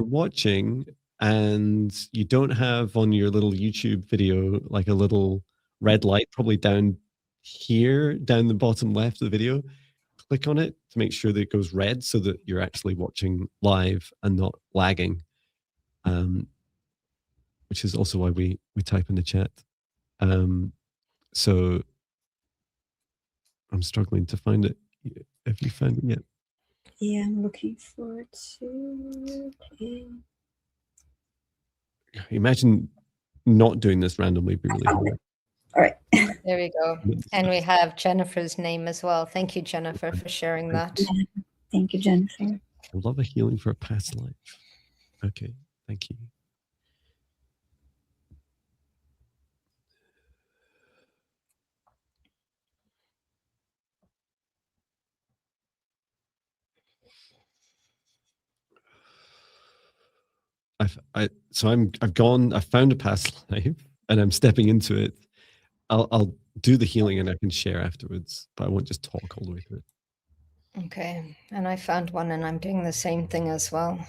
watching and you don't have on your little YouTube video like a little red light, probably down here, down the bottom left of the video, click on it to make sure that it goes red so that you're actually watching live and not lagging, which is also why we type in the chat. So I'm struggling to find it. Have you found it yet?
Yeah, I'm looking for it too. Okay.
Imagine not doing this randomly would be really hard.
All right.
There we go. And we have Jennifer's name as well. Thank you, Jennifer, for sharing that.
Thank you, Jennifer.
I love a healing for a past life. Okay, thank you. I've found a past life and I'm stepping into it. I'll do the healing and I can share afterwards, but I won't just talk all the way through it.
Okay, and I found one and I'm doing the same thing as well.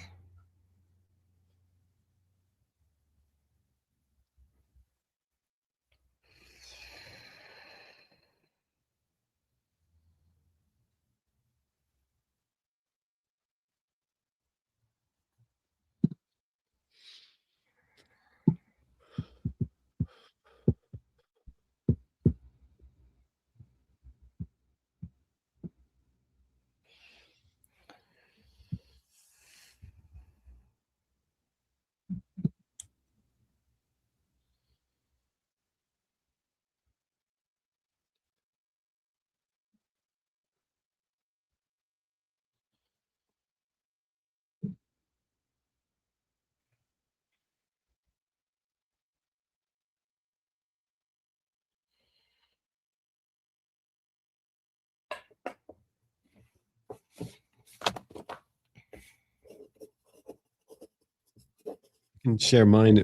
can share mine.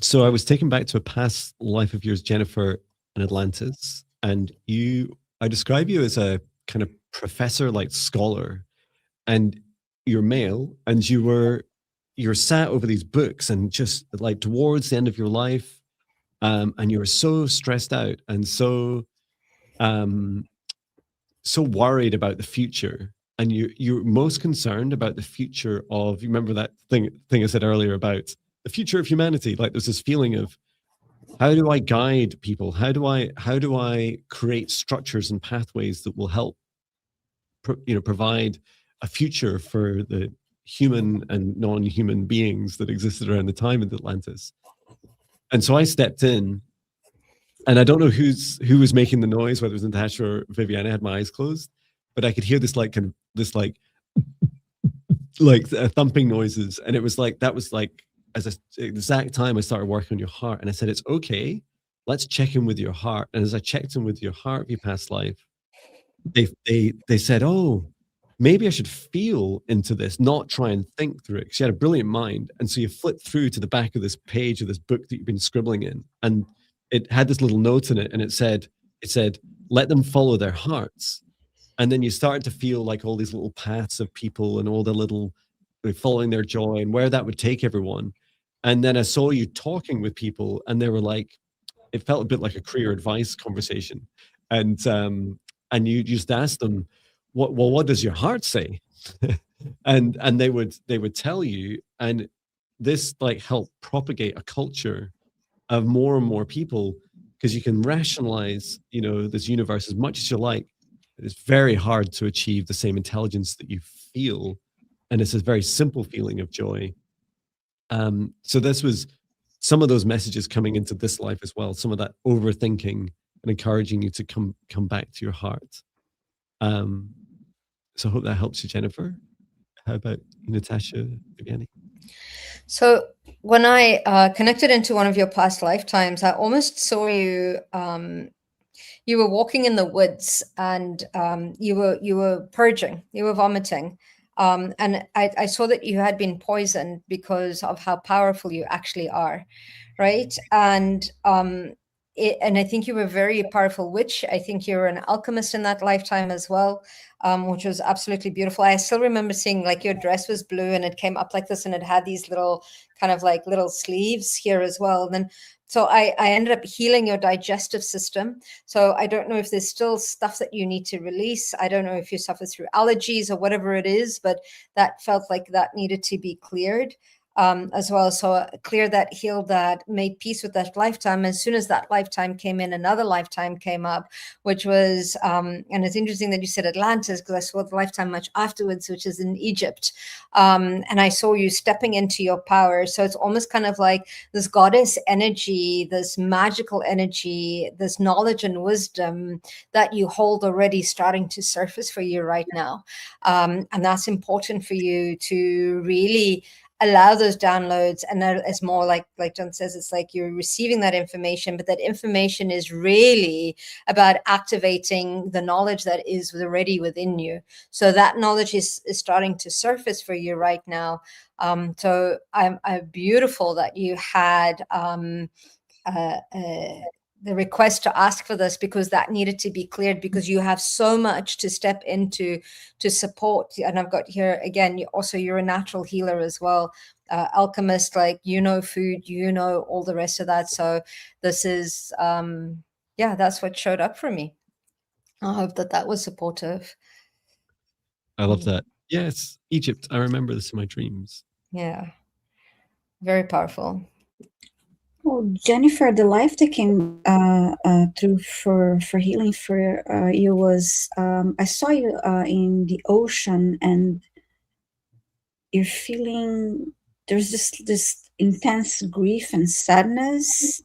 So I was taken back to a past life of yours, Jennifer, in Atlantis, and I describe you as a kind of professor, like scholar, and you're male, and you're sat over these books, and just like towards the end of your life, and you were so stressed out and um, so worried about the future, and you're most concerned about the future of, you remember that thing I said earlier about the future of humanity. Like there's this feeling of, how do I guide people? How do I create structures and pathways that will help provide a future for the human and non-human beings that existed around the time of Atlantis? And so I stepped in, and I don't know who was making the noise, whether it was Natasha or Viviane. I had my eyes closed, but I could hear this like thumping noises, and it was like, that was like the exact time I started working on your heart. And I said, it's okay, let's check in with your heart. And as I checked in with your heart of your past life, they said, oh, maybe I should feel into this, not try and think through it. She had a brilliant mind. And so you flip through to the back of this page of this book that you've been scribbling in, and it had this little note in it, and it said, let them follow their hearts. And then you started to feel like all these little paths of people and all the little following their joy and where that would take everyone. And then I saw you talking with people, and they were like, it felt a bit like a career advice conversation. And you just asked them, what does your heart say? and they would tell you, and this like helped propagate a culture of more and more people, because you can rationalize, this universe as much as you like. It's very hard to achieve the same intelligence that you feel, and it's a very simple feeling of joy. So this was some of those messages coming into this life as well, some of that overthinking and encouraging you to come back to your heart. So I hope that helps you, Jennifer. How about Natasha, Viviane?
So when I connected into one of your past lifetimes, I almost saw you. You were walking in the woods, and you were purging, you were vomiting, and I saw that you had been poisoned because of how powerful you actually are, right? And I think you were a very powerful witch. I think you were an alchemist in that lifetime as well, which was absolutely beautiful. I still remember seeing like your dress was blue, and it came up like this, and it had these little kind of like little sleeves here as well. And then so I ended up healing your digestive system. So I don't know if there's still stuff that you need to release. I don't know if you suffer through allergies or whatever it is, but that felt like that needed to be cleared. As well. So clear that, healed that, made peace with that lifetime. As soon as that lifetime came in, another lifetime came up, which was, and it's interesting that you said Atlantis, because I saw the lifetime much afterwards, which is in Egypt. And I saw you stepping into your power. So it's almost kind of like this goddess energy, this magical energy, this knowledge and wisdom that you hold already starting to surface for you right now. And that's important for you to really allow those downloads. And it's more like Jon says, it's like you're receiving that information, but that information is really about activating the knowledge that is already within you. So that knowledge is starting to surface for you right now. So I'm beautiful that you had the request to ask for this, because that needed to be cleared, because you have so much to step into to support. And I've got here again, you're a natural healer as well, alchemist, like food, all the rest of that. So this is that's what showed up for me. I hope that was supportive.
I love that. Yes, Egypt. I remember this in my dreams.
Yeah, very powerful.
Well, Jennifer, the life that came through for healing for you was, I saw you in the ocean, and you're feeling, there's this intense grief and sadness,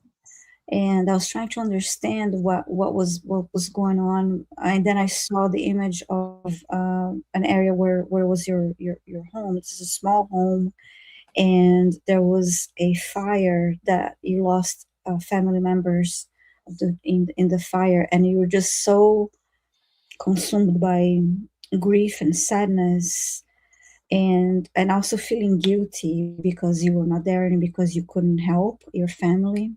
and I was trying to understand what was going on, and then I saw the image of an area where was your home. It's a small home, and there was a fire that you lost family members in the fire, and you were just so consumed by grief and sadness and also feeling guilty because you were not there and because you couldn't help your family.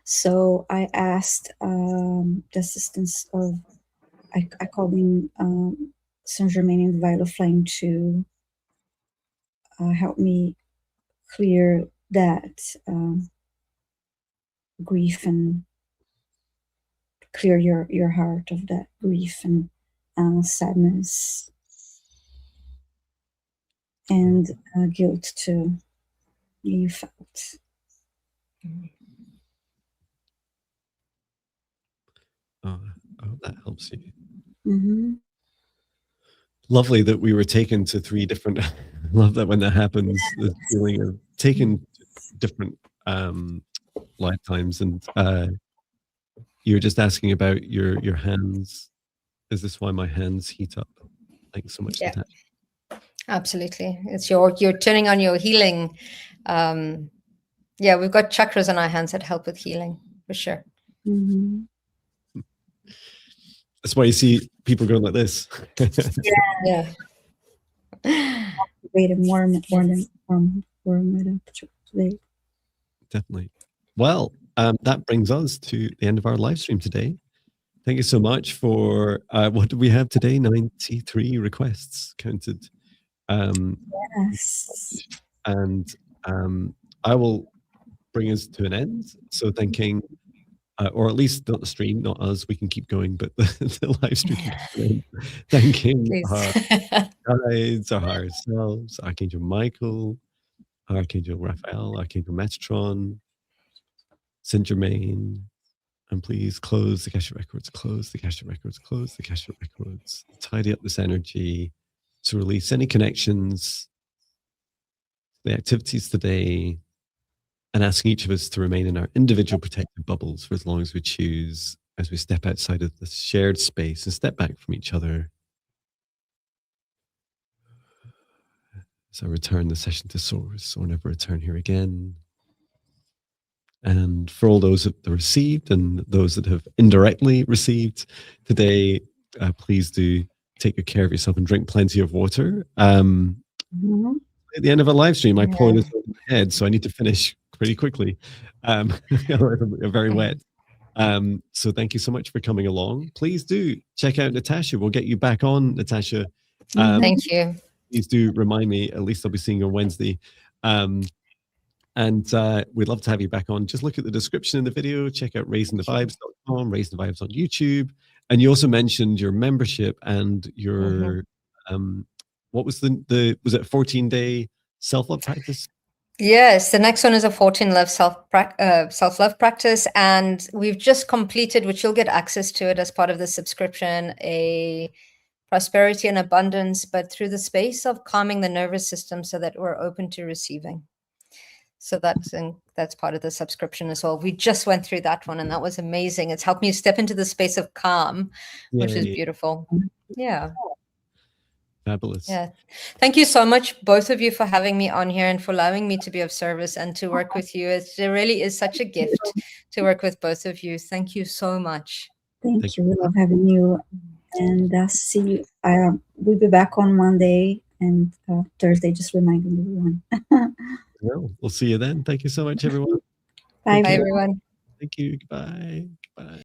So I asked the assistance of, I called in Saint Germain and Violet Flame to help me clear that grief and clear your heart of that grief and sadness and guilt too you felt.
Oh, I hope that helps you.
Mm-hmm.
Lovely that we were taken to 3 different. I love that when that happens, the feeling of taken to different lifetimes. And you were just asking about your hands. Is this why my hands heat up? Thanks so much,
Yeah.
Natasha.
Absolutely. It's you're turning on your healing. Yeah, we've got chakras on our hands that help with healing, for sure.
Mm-hmm.
That's why you see people going like this.
Yeah.
Wait, more it up today.
Definitely. Well, that brings us to the end of our live stream today. Thank you so much for what did we have today? 93 requests counted.
Yes.
And I will bring us to an end. So thanking, or at least not the stream, not us, we can keep going, but the live stream can come to an end. Thanking our guides, our higher selves, Archangel Michael, Archangel Raphael, Archangel Metatron, Saint Germain, and please close the Akashic records, close the Akashic records, close the Akashic records, tidy up this energy to release any connections, the activities today, and asking each of us to remain in our individual protected bubbles for as long as we choose as we step outside of this shared space and step back from each other. So I return the session to Source, or never return here again. And for all those that received and those that have indirectly received today, please do take good care of yourself and drink plenty of water.
Mm-hmm.
At the end of a live stream, I pour this over my head, so I need to finish pretty quickly. Very wet. So thank you so much for coming along. Please do check out Natasha. We'll get you back on, Natasha.
Thank you.
Please do remind me. At least I'll be seeing you on Wednesday. And we'd love to have you back on. Just look at the description in the video. Check out raisingthevibes.com, Raising the Vibes on YouTube. And you also mentioned your membership and your, what was was it 14-day self-love practice?
Yes, the next one is a 14-love self-love practice. And we've just completed, which you'll get access to it as part of the subscription, a prosperity and abundance, but through the space of calming the nervous system so that we're open to receiving. So that's part of the subscription as well. We just went through that one, and that was amazing. It's helped me step into the space of calm, which is beautiful. Yeah.
Fabulous.
Yeah. Thank you so much, both of you, for having me on here and for allowing me to be of service and to work with you. It really is such a gift to work with both of you. Thank you so much.
Thank you. We love having you. And see you. We'll be back on Monday and Thursday, just reminding everyone.
We'll see you then. Thank you so much, everyone.
Bye,
everyone.
Thank you. Goodbye. Goodbye.